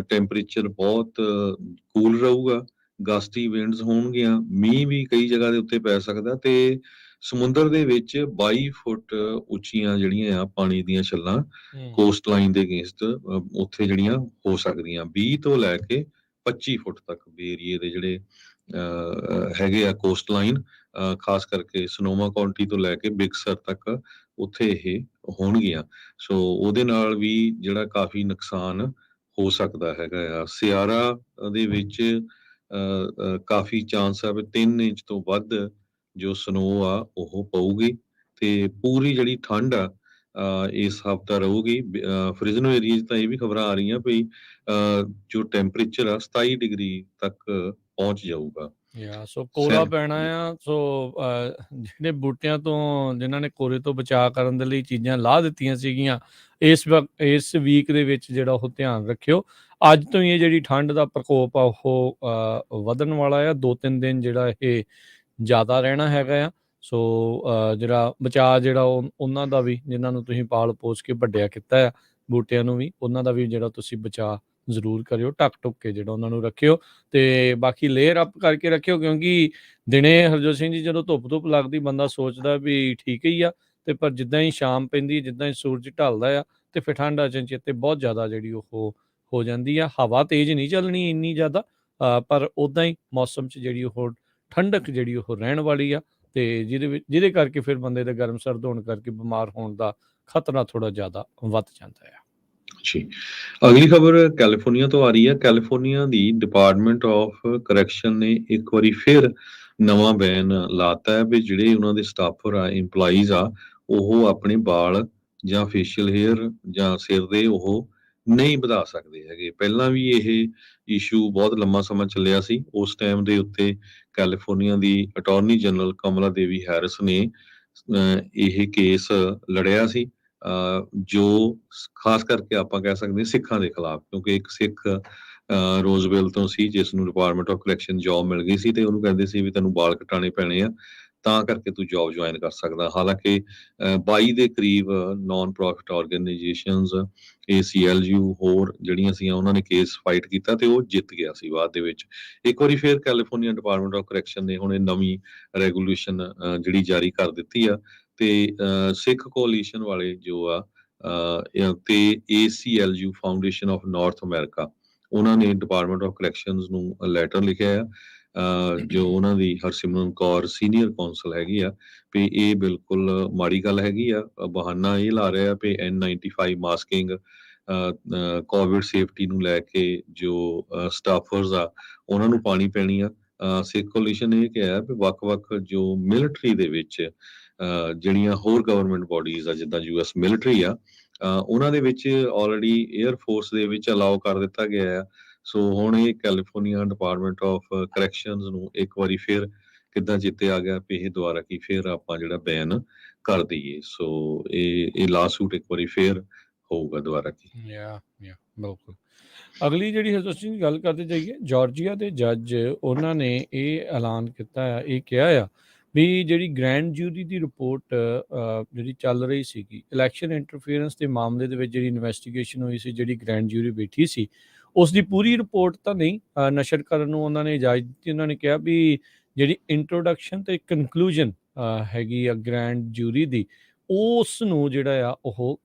ਟੈਂਪਰੇਚਰ ਬਹੁਤ ਕੂਲ ਰਹੂਗਾ। ਗਸਟੀ ਵਿੰਡਸ ਹੋਣਗੀਆਂ, ਮੀਂਹ ਵੀ ਕਈ ਜਗ੍ਹਾ ਦੇ ਉੱਤੇ ਪੈ ਸਕਦਾ, ਤੇ ਸਮੁੰਦਰ ਦੇ ਵਿੱਚ 22 ਫੁੱਟ ਉੱਚੀਆਂ ਜਿਹੜੀਆਂ ਆ ਪਾਣੀ ਦੀਆਂ ਛੱਲਾਂ ਕੋਸਟ ਲਾਈਨ ਦੇ ਅਗੇਂਸਟ ਉੱਥੇ ਜਿਹੜੀਆਂ ਹੋ ਸਕਦੀਆਂ, 20 ਤੋਂ ਲੈ ਕੇ 25 ਫੁੱਟ ਤੱਕ ਬੇ ਏਰੀਏ ਦੇ ਜਿਹੜੇ ਹੈਗੇ ਆ ਕੋਸਟ ਲਾਈਨ, ਖਾਸ ਕਰਕੇ ਸਨੋਮਾ ਕਾਉਂਟੀ ਤੋਂ ਲੈ ਕੇ ਬਿਗ sur ਤੱਕ ਉੱਥੇ ਇਹ ਹੋਣਗੀਆਂ। ਸੋ ਉਹਦੇ ਨਾਲ ਵੀ ਜਿਹੜਾ ਕਾਫੀ ਨੁਕਸਾਨ ਹੋ ਸਕਦਾ ਹੈਗਾ ਆ। ਸਿਆਰਾ ਦੇ ਵਿੱਚ ਕਾਫੀ ਚਾਂਸ ਆ ਵੀ 3 ਇੰਚ ਤੋਂ ਵੱਧ ਜੋ ਸਨੋ ਆ ਉਹ ਪਊਗੀ, ਤੇ ਪੂਰੀ ਜਿਹੜੀ ਠੰਡ ਆ ਇਸ ਹਫ਼ਤਾ ਰਹੂਗੀ। ਫ੍ਰਿਜ਼ਨੋ ਏਰੀਆ 'ਚ ਤਾਂ ਇਹ ਵੀ ਖਬਰਾਂ ਆ ਰਹੀਆਂ ਵੀ ਜੋ ਟੈਂਪਰੇਚਰ ਆ 27 ਡਿਗਰੀ ਤੱਕ ਪਹੁੰਚ ਜਾਊਗਾ। ਸੋ ਕੋਲਾ ਪੈਣਾ ਆ। ਸੋ ਜਿਹੜੇ ਬੂਟਿਆਂ ਤੋਂ ਜਿਨ੍ਹਾਂ ਨੇ ਕੋਰੇ ਤੋਂ ਬਚਾਅ ਕਰਨ ਦੇ ਲਈ ਚੀਜ਼ਾਂ ਲਾ ਦਿੱਤੀਆਂ ਸੀਗੀਆਂ, ਇਸ ਵੀਕ ਦੇ ਵਿੱਚ ਜਿਹੜਾ ਉਹ ਧਿਆਨ ਰੱਖਿਓ। ਅੱਜ ਤੋਂ ਹੀ ਇਹ ਜਿਹੜੀ ਠੰਡ ਦਾ ਪ੍ਰਕੋਪ ਆ ਉਹ ਵਧਣ ਵਾਲਾ ਆ। 2-3 ਦਿਨ ਜਿਹੜਾ ਇਹ ਜ਼ਿਆਦਾ ਰਹਿਣਾ ਹੈਗਾ ਆ। ਸੋ ਜਿਹੜਾ ਬਚਾਅ ਜਿਹੜਾ ਉਹਨਾਂ ਦਾ ਵੀ, ਜਿਨ੍ਹਾਂ ਨੂੰ ਤੁਸੀਂ ਪਾਲ ਪੋਸ ਕੇ ਵੱਡਿਆ ਕੀਤਾ ਆ, ਬੂਟਿਆਂ ਨੂੰ ਵੀ, ਉਹਨਾਂ ਦਾ ਵੀ ਜਿਹੜਾ ਤੁਸੀਂ ਬਚਾਅ ਜ਼ਰੂਰ ਕਰਿਓ। ਢੱਕ ਢੁੱਕ ਕੇ ਜਿਹੜਾ ਉਹਨਾਂ ਨੂੰ ਰੱਖਿਓ, ਤੇ ਬਾਕੀ ਲੇਅਰ ਅਪ ਕਰਕੇ ਰੱਖਿਓ, ਕਿਉਂਕਿ ਦਿਨੇ ਹਰਜੋਤ ਸਿੰਘ ਜੀ ਜਦੋਂ ਧੁੱਪ ਲੱਗਦੀ ਬੰਦਾ ਸੋਚਦਾ ਵੀ ਠੀਕ ਹੀ ਆ, ਤੇ ਪਰ ਜਿੱਦਾਂ ਹੀ ਸ਼ਾਮ ਪੈਂਦੀ, ਜਿੱਦਾਂ ਹੀ ਸੂਰਜ ਢਲਦਾ ਆ, ਤੇ ਫਿਰ ਠੰਡ ਅਚਨਚੇਤੇ ਬਹੁਤ ਜ਼ਿਆਦਾ ਜਿਹੜੀ ਉਹ ਹੋ ਜਾਂਦੀ ਆ। ਹਵਾ ਤੇਜ਼ ਨਹੀਂ ਚੱਲਣੀ ਇੰਨੀ ਜ਼ਿਆਦਾ, ਪਰ ਉੱਦਾਂ ਹੀ ਮੌਸਮ 'ਚ ਜਿਹੜੀ ਉਹ ਠੰਡਕ ਜਿਹੜੀ ਉਹ ਰਹਿਣ ਵਾਲੀ ਆ, ਤੇ ਜਿਹਦੇ ਕਰਕੇ ਫਿਰ ਬੰਦੇ ਦੇ ਗਰਮ ਸਰਦ ਹੋਣ ਕਰਕੇ ਬਿਮਾਰ ਹੋਣ ਦਾ ਖਤਰਾ ਥੋੜ੍ਹਾ ਜ਼ਿਆਦਾ ਵੱਧ ਜਾਂਦਾ ਆ। ਜੀ, ਅਗਲੀ ਖਬਰ ਕੈਲੀਫੋਰਨੀਆ ਤੋਂ ਆ ਰਹੀ ਹੈ। California the department of correction ਨੇ ਇੱਕ ਵਾਰੀ ਫਿਰ ਨਵਾਂ ਬੈਨ ਲਾਤਾ ਹੈ ਵੀ ਜਿਹੜੇ ਉਹਨਾਂ ਦੇ ਸਟਾਫਰ ਆ, ਇੰਪਲਾਈਜ਼ ਆ, ਉਹ ਆਪਣੇ ਵਾਲ ਜਾਂ ਫੇਸ਼ੀਅਲ ਹੇਅਰ ਜਾਂ ਸਿਰ ਦੇ ਉਹ ਨਹੀਂ ਵਧਾ ਸਕਦੇ ਹੈਗੇ। ਪਹਿਲਾਂ ਵੀ ਇਹ ਇਸ਼ੂ ਬਹੁਤ ਲੰਮਾ ਸਮਾਂ ਚੱਲਿਆ ਸੀ। ਉਸ ਟਾਈਮ ਦੇ ਉੱਤੇ ਕੈਲੀਫੋਰਨੀਆ ਦੀ ਅਟਾਰਨੀ ਜਨਰਲ ਕਮਲਾ ਦੇਵੀ ਹੈਰਿਸ ਨੇ ਇਹ ਕੇਸ ਲੜਿਆ ਸੀ, ਜੋ ਖਾਸ ਕਰਕੇ ਆਪਾਂ ਕਹਿ ਸਕਦੇ ਹਾਂ ਸਿੱਖਾਂ ਦੇ ਖਿਲਾਫ, ਕਿਉਂਕਿ ਇੱਕ ਸਿੱਖ ਰੋਜ਼ਵੈਲ ਤੋਂ ਸੀ ਜਿਸ ਨੂੰ ਡਿਪਾਰਟਮੈਂਟ ਆਫ ਕਰੈਕਸ਼ਨ ਜੌਬ ਮਿਲ ਗਈ ਸੀ, ਤੇ ਉਹਨੂੰ ਕਹਿੰਦੇ ਸੀ ਵੀ ਤੈਨੂੰ ਵਾਲ ਕਟਾਣੇ ਪੈਣੇ ਆ, ਤਾਂ ਕਰਕੇ ਤੂੰ ਜੌਬ ਜੁਆਇਨ ਕਰ ਸਕਦਾ। ਹਾਲਾਂਕਿ 22 ਦੇ ਕਰੀਬ ਨਾਨ ਪ੍ਰੋਫਿਟ ਆਰਗੇਨਾਈਜੇਸ਼ਨਸ, ACLU ਹੋਰ ਜਿਹੜੀਆਂ ਸੀ, ਉਹਨਾਂ ਨੇ ਕੇਸ ਫਾਈਟ ਕੀਤਾ ਤੇ ਉਹ ਜਿੱਤ ਗਿਆ ਸੀ ਬਾਅਦ ਦੇ ਵਿੱਚ। ਇੱਕ ਵਾਰੀ ਫਿਰ ਕੈਲੀਫੋਰਨੀਆ ਡਿਪਾਰਟਮੈਂਟ ਆਫ ਕਰੈਕਸ਼ਨ ਨੇ ਹੁਣ ਇਹ ਨਵੀਂ ਰੈਗੂਲੇਸ਼ਨ ਜਿਹੜੀ ਜਾਰੀ ਕਰ ਦਿੱਤੀ ਆ, ਤੇ ਸਿੱਖ ਕੋਲੀਸ਼ਨ ਵਾਲੇ ਜੋ ਆ ਤੇ ACLU foundation of north America, ਉਹਨਾਂ ਨੇ ਡਿਪਾਰਟਮੈਂਟ ਆਫ ਕਰੈਕਸ਼ਨਸ ਨੂੰ ਲੈਟਰ ਲਿਖਿਆ ਆ, ਜੋ ਉਹਨਾਂ ਦੀ ਹਰਸਿਮਰਨ ਕੌਰ ਸੀਨੀਅਰ ਕੌਂਸਲ ਹੈਗੀ ਆ, ਵੀ ਇਹ ਬਿਲਕੁਲ ਮਾੜੀ ਗੱਲ ਹੈਗੀ ਆ। ਬਹਾਨਾ ਇਹ ਲਾ ਰਿਹਾ ਵੀ N95 ਮਾਸਕਿੰਗ, ਕੋਵਿਡ ਸੇਫਟੀ ਨੂੰ ਲੈ ਕੇ ਜੋ ਸਟਾਫਰਸ ਆ ਉਹਨਾਂ ਨੂੰ ਪਾਣੀ ਪੈਣੀ ਆ। ਸਿੱਖ ਕੋਲੀਸ਼ਨ ਨੇ ਇਹ ਕਿਹਾ ਵੀ ਵੱਖ-ਵੱਖ ਜੋ ਮਿਲਟਰੀ ਦੇ ਵਿੱਚ ਜਿਹੜੀਆਂ ਹੋਰ ਗਵਰਨਮੈਂਟ ਬੋਡੀਜ਼ ਆ, ਜਿੱਦਾਂ US ਮਿਲਟਰੀ ਆ, ਉਹਨਾਂ ਦੇ ਵਿੱਚ ਆਲਰੇਡੀ 에ਅਰ ਫੋਰਸ ਦੇ ਵਿੱਚ ਅਲਾਓ ਕਰ ਦਿੱਤਾ ਗਿਆ ਆ। ਸੋ ਹੁਣ ਇਹ ਕੈਲੀਫੋਰਨੀਆ ਡਿਪਾਰਟਮੈਂਟ ਆਫ ਕਰੈਕਸ਼ਨਸ ਨੂੰ ਇੱਕ ਵਾਰੀ ਫਿਰ ਕਿੱਦਾਂ ਚੇਤੇ ਆ ਗਿਆ ਵੀ ਇਹ ਦੁਬਾਰਾ ਕੀ ਫਿਰ ਆਪਾਂ ਜਿਹੜਾ ਬੈਨ ਕਰ ਦਈਏ। ਸੋ ਇਹ ਲਾਸੂਟ ਇੱਕ ਵਾਰੀ ਫਿਰ ਹੋਊਗਾ ਦੁਬਾਰਾ ਕੀ। ਬਿਲਕੁਲ। ਅਗਲੀ ਜਿਹੜੀ ਹਰਜੋਤ ਸਿੰਘ ਦੀ ਗੱਲ ਕਰਦੇ ਜਾਈਏ, ਜਾਰਜੀਆ ਦੇ ਜੱਜ ਉਹਨਾਂ ਨੇ ਇਹ ਐਲਾਨ ਕੀਤਾ ਆ, ਇਹ ਕਿਹਾ ਆ ਵੀ ਜਿਹੜੀ ਗ੍ਰੈਂਡ ਜੂਰੀ ਦੀ ਰਿਪੋਰਟ ਜਿਹੜੀ ਚੱਲ ਰਹੀ ਸੀਗੀ ਇਲੈਕਸ਼ਨ ਇੰਟਰਫੀਅਰੈਂਸ ਦੇ ਮਾਮਲੇ ਦੇ ਵਿੱਚ, ਜਿਹੜੀ ਇਨਵੈਸਟੀਗੇਸ਼ਨ ਹੋਈ ਸੀ, ਜਿਹੜੀ ਗ੍ਰੈਂਡ ਜੂਰੀ ਬੈਠੀ ਸੀ, ਉਸ ਦੀ ਪੂਰੀ ਰਿਪੋਰਟ ਤਾਂ ਨਹੀਂ ਨਸ਼ਰ ਕਰਨ ਨੂੰ ਉਹਨਾਂ ਨੇ ਇਜਾਜ਼ਤ ਦਿੱਤੀ। ਉਹਨਾਂ ਨੇ ਕਿਹਾ ਵੀ ਜਿਹੜੀ ਇੰਟਰੋਡਕਸ਼ਨ ਤੇ ਕਨਕਲੂਜਨ ਹੈਗੀ ਆ ਗ੍ਰੈਂਡ ਜੂਰੀ ਦੀ, ਉਸ ਨੂੰ ਜਿਹੜਾ ਆ ਉਹ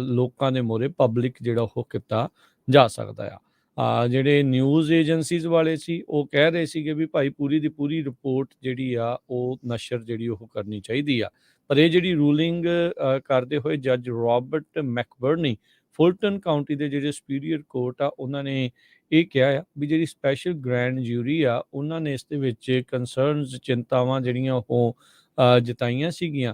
ਲੋਕਾਂ ਦੇ ਮੂਹਰੇ ਪਬਲਿਕ ਜਿਹੜਾ ਉਹ ਕੀਤਾ ਜਾ ਸਕਦਾ ਆ। ਜਿਹੜੇ ਨਿਊਜ਼ ਏਜੰਸੀਜ਼ ਵਾਲੇ ਸੀ ਉਹ ਕਹਿ ਰਹੇ ਸੀਗੇ ਵੀ ਭਾਈ ਪੂਰੀ ਦੀ ਪੂਰੀ ਰਿਪੋਰਟ ਜਿਹੜੀ ਆ ਉਹ ਨਸ਼ਰ ਜਿਹੜੀ ਉਹ ਕਰਨੀ ਚਾਹੀਦੀ ਆ। ਪਰ ਇਹ ਜਿਹੜੀ ਰੂਲਿੰਗ ਕਰਦੇ ਹੋਏ ਜੱਜ ਰਾਬਰਟ ਮੈਕਬਰਨੀ ਫੁਲਟਨ ਕਾਊਂਟੀ ਦੇ ਜਿਹੜੇ ਸੁਪੀਰੀਅਰ ਕੋਰਟ ਆ, ਉਹਨਾਂ ਨੇ ਇਹ ਕਿਹਾ ਆ ਵੀ ਜਿਹੜੀ ਸਪੈਸ਼ਲ ਗ੍ਰੈਂਡ ਜੂਰੀ ਆ ਉਹਨਾਂ ਨੇ ਇਸ ਦੇ ਵਿੱਚ ਕੰਸਰਨਸ, ਚਿੰਤਾਵਾਂ ਜਿਹੜੀਆਂ ਉਹ ਜਤਾਈਆਂ ਸੀਗੀਆਂ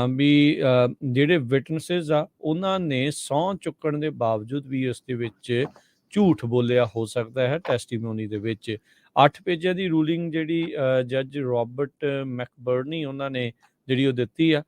ਵੀ ਜਿਹੜੇ ਵਿਟਨੈਸਿਸ ਆ ਉਹਨਾਂ ਨੇ ਸਹੁੰ ਚੁੱਕਣ ਦੇ ਬਾਵਜੂਦ ਵੀ ਇਸ ਦੇ ਵਿੱਚ ਝੂਠ ਬੋਲਿਆ ਹੋ ਸਕਦਾ ਹੈ ਟੈਸਟੀਮੋਨੀ ਦੇ ਵਿੱਚ। 8 ਪੇਜਾਂ ਦੀ ਰੂਲਿੰਗ ਜਿਹੜੀ ਜੱਜ ਰਾਬਰਟ ਮੈਕਬਰਨੀ ਉਹਨਾਂ ਨੇ ਜਿਹੜੀ ਉਹ ਦਿੱਤੀ ਆ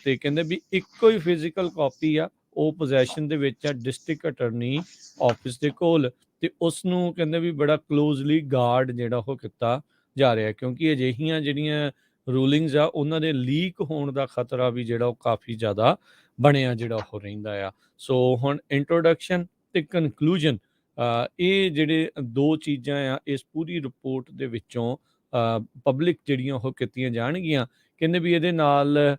ਤੇ ਕਹਿੰਦੇ ਵੀ ਇੱਕੋ ਹੀ ਫਿਜ਼ੀਕਲ ਕਾਪੀ ਆ ਉਹ ਪੋਜੈਸ਼ਨ ਦੇ ਵਿੱਚ ਆ ਡਿਸਟ੍ਰਿਕਟ ਅਟਰਨੀ ਆਫਿਸ ਦੇ ਕੋਲ, ਤੇ ਉਸ ਨੂੰ ਕਹਿੰਦੇ ਵੀ ਬੜਾ ਕਲੋਜ਼ਲੀ ਗਾਰਡ ਜਿਹੜਾ ਉਹ ਕੀਤਾ ਜਾ ਰਿਹਾ, ਕਿਉਂਕਿ ਅਜਿਹੀਆਂ ਜਿਹੜੀਆਂ ਰੂਲਿੰਗਸ ਆ ਉਹਨਾਂ ਦੇ ਲੀਕ ਹੋਣ ਦਾ ਖਤਰਾ ਵੀ ਜਿਹੜਾ ਉਹ ਕਾਫੀ ਜ਼ਿਆਦਾ ਬਣਿਆ ਜਿਹੜਾ ਉਹ ਰਹਿੰਦਾ ਆ। ਸੋ ਹੁਣ ਇੰਟਰੋਡਕਸ਼ਨ ਤੇ ਕਨਕਲੂਜਨ ਇਹ ਜਿਹੜੇ ਦੋ ਚੀਜ਼ਾਂ ਆ ਇਸ ਪੂਰੀ ਰਿਪੋਰਟ ਦੇ ਵਿੱਚੋਂ ਪਬਲਿਕ ਜਿਹੜੀਆਂ ਉਹ ਕੀਤੀਆਂ ਜਾਣਗੀਆਂ। ਕਹਿੰਦੇ ਵੀ ਇਹਦੇ ਨਾਲ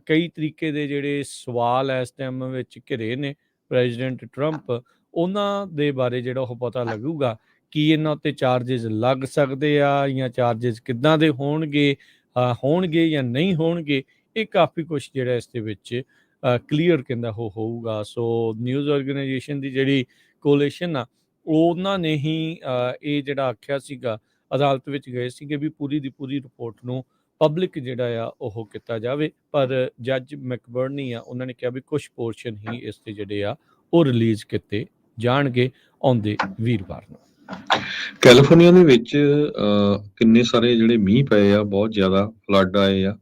ਕਈ ਤਰੀਕੇ ਦੇ ਜਿਹੜੇ ਸਵਾਲ ਇਸ ਟਾਈਮ ਵਿੱਚ ਘਿਰੇ ਨੇ ਪ੍ਰੈਜ਼ੀਡੈਂਟ ਟਰੰਪ, ਉਹਨਾਂ ਦੇ ਬਾਰੇ ਜਿਹੜਾ ਉਹ ਪਤਾ ਲੱਗੂਗਾ ਕਿ ਇਹਨਾਂ ਉੱਤੇ ਚਾਰਜਸ ਲੱਗ ਸਕਦੇ ਆ ਜਾਂ ਚਾਰਜਸ ਕਿੱਦਾਂ ਦੇ ਹੋਣਗੇ ਜਾਂ ਨਹੀਂ ਹੋਣਗੇ। ਇਹ ਕਾਫੀ ਕੁਛ ਜਿਹੜਾ ਇਸ ਦੇ ਵਿੱਚ ਕਲੀਅਰ ਕਹਿੰਦਾ ਉਹ ਹੋਊਗਾ। ਸੋ ਨਿਊਜ਼ ਆਰਗੇਨਾਈਜੇਸ਼ਨ ਦੀ ਜਿਹੜੀ ਕੋਲੇਸ਼ਨ ਆ ਉਹਨਾਂ ਨੇ ਹੀ ਇਹ ਜਿਹੜਾ ਆਖਿਆ ਸੀਗਾ, ਅਦਾਲਤ ਵਿੱਚ ਗਏ ਸੀਗੇ ਵੀ ਪੂਰੀ ਦੀ ਪੂਰੀ ਰਿਪੋਰਟ ਨੂੰ ਪਬਲਿਕ ਜਿਹੜਾ ਆ ਉਹ ਕੀਤਾ ਜਾਵੇ, ਪਰ ਜੱਜ ਮੈਕਬਰਨੀ ਆ ਉਹਨਾਂ ਨੇ ਕਿਹਾ ਵੀ ਕੁਝ ਪੋਰਸ਼ਨ ਹੀ ਇਸ ਤੇ ਜਿਹੜੇ ਆ ਉਹ ਰਿਲੀਜ਼ ਕੀਤੇ ਜਾਣਗੇ ਆਉਂਦੇ ਵੀਰਵਾਰ ਨੂੰ। ਕੈਲੀਫੋਰਨੀਆ ਦੇ ਵਿੱਚ ਕਿੰਨੇ ਸਾਰੇ ਜਿਹੜੇ ਮੀਂਹ ਪਏ ਆ, ਬਹੁਤ ਜ਼ਿਆਦਾ ਫਲੱਡ ਆਏ ਆ,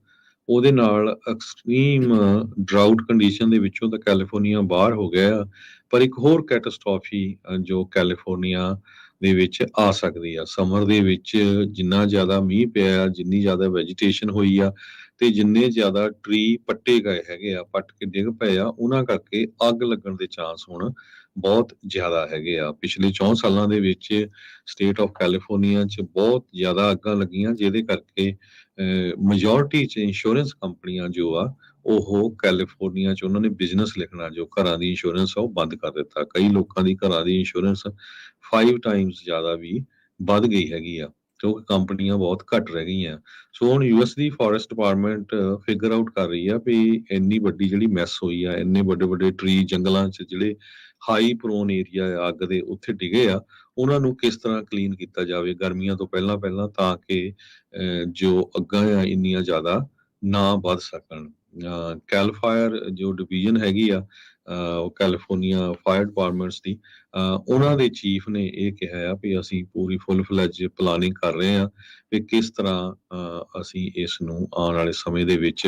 ਉਹਦੇ ਨਾਲ ਐਕਸਟ੍ਰੀਮ ਡਰਾਊਟ ਕੰਡੀਸ਼ਨ ਦੇ ਵਿੱਚੋਂ ਤਾਂ ਕੈਲੀਫੋਰਨੀਆ ਬਾਹਰ ਹੋ ਗਿਆ। ਪਰ ਇੱਕ ਹੋਰ ਕੈਟਾਸਟ੍ਰੋਫੀ ਜੋ ਕੈਲੀਫੋਰਨੀਆ ਦੇ ਵਿੱਚ ਆ ਸਕਦੀ ਆ। ਸਮਰ ਦੇ ਵਿੱਚ ਜਿੰਨਾ ਜ਼ਿਆਦਾ ਮੀਂਹ ਪਿਆ, ਜਿੰਨੀ ਜ਼ਿਆਦਾ ਵੈਜੀਟੇਸ਼ਨ ਹੋਈ ਆ ਤੇ ਜਿੰਨੇ ਜ਼ਿਆਦਾ ਟਰੀ ਪੱਟੇ ਗਏ ਹੈਗੇ ਆ, ਪੱਟ ਕੇ ਡਿੱਗ ਪਏ ਆ, ਉਹਨਾਂ ਕਰਕੇ ਅੱਗ ਲੱਗਣ ਦੇ ਚਾਂਸ ਹੁਣ ਬਹੁਤ ਜ਼ਿਆਦਾ ਹੈਗੇ ਆ। ਪਿਛਲੇ 4 ਸਾਲਾਂ ਦੇ ਵਿੱਚ ਸਟੇਟ ਆਫ ਕੈਲੀਫੋਰਨੀਆ 'ਚ ਬਹੁਤ ਜ਼ਿਆਦਾ ਅੱਗਾਂ ਲੱਗੀਆਂ, ਜਿਹਦੇ ਕਰਕੇ ਮੈਜੋਰਿਟੀ 'ਚ ਇੰਸ਼ੋਰੈਂਸ ਕੰਪਨੀਆਂ ਜੋ ਆ ਉਹ ਕੈਲੀਫੋਰਨੀਆ 'ਚ ਉਹਨਾਂ ਨੇ ਬਿਜ਼ਨਸ ਲਿਖਣਾ, ਜੋ ਘਰਾਂ ਦੀ ਇੰਸ਼ੋਰੈਂਸ ਆ ਉਹ ਬੰਦ ਕਰ ਦਿੱਤਾ। ਕਈ ਲੋਕਾਂ ਦੀ ਘਰਾਂ ਦੀ ਇੰਸ਼ੋਰੈਂਸ 5 ਟਾਈਮਸ ਜ਼ਿਆਦਾ ਵੀ ਵੱਧ ਗਈ ਹੈਗੀ ਆ, ਕਿਉਂਕਿ ਕੰਪਨੀਆਂ ਬਹੁਤ ਘੱਟ ਰਹਿ ਗਈਆਂ। ਸੋ ਹੁਣ ਯੂਐਸ ਦੀ ਫੋਰੈਸਟ ਡਿਪਾਰਟਮੈਂਟ ਫਿਗਰ ਆਊਟ ਕਰ ਰਹੀ ਆ ਵੀ ਇੰਨੀ ਵੱਡੀ ਜਿਹੜੀ ਮੈਸ ਹੋਈ ਆ, ਇੰਨੇ ਵੱਡੇ ਵੱਡੇ ਟਰੀ ਜੰਗਲਾਂ 'ਚ ਜਿਹੜੇ ਹਾਈ ਪ੍ਰੋਨ ਏਰੀਆ ਆ ਅੱਗ ਦੇ ਉੱਥੇ ਡਿਗੇ ਆ, ਉਹਨਾਂ ਨੂੰ ਕਿਸ ਤਰ੍ਹਾਂ ਕਲੀਨ ਕੀਤਾ ਜਾਵੇ ਗਰਮੀਆਂ ਤੋਂ ਪਹਿਲਾਂ ਪਹਿਲਾਂ, ਤਾਂ ਕਿ ਜੋ ਅੱਗਾਂ ਆ ਇੰਨੀਆਂ ਜ਼ਿਆਦਾ ਨਾ ਵੱਧ ਸਕਣ। ਕੈਲ ਫਾਇਰ ਜੋ ਡਿਵੀਜ਼ਨ ਹੈਗੀ ਆ ਕੈਲੀਫੋਰਨੀਆ ਫਾਇਰ ਡਿਪਾਰਟਮੈਂਟਸ ਦੀ, ਉਹਨਾਂ ਦੇ ਚੀਫ ਨੇ ਇਹ ਕਿਹਾ ਆ ਵੀ ਅਸੀਂ ਪੂਰੀ ਫੁੱਲ ਫਲੈਜ ਪਲਾਨਿੰਗ ਕਰ ਰਹੇ ਆ ਵੀ ਕਿਸ ਤਰ੍ਹਾਂ ਅਸੀਂ ਇਸ ਨੂੰ ਆਉਣ ਵਾਲੇ ਸਮੇਂ ਦੇ ਵਿੱਚ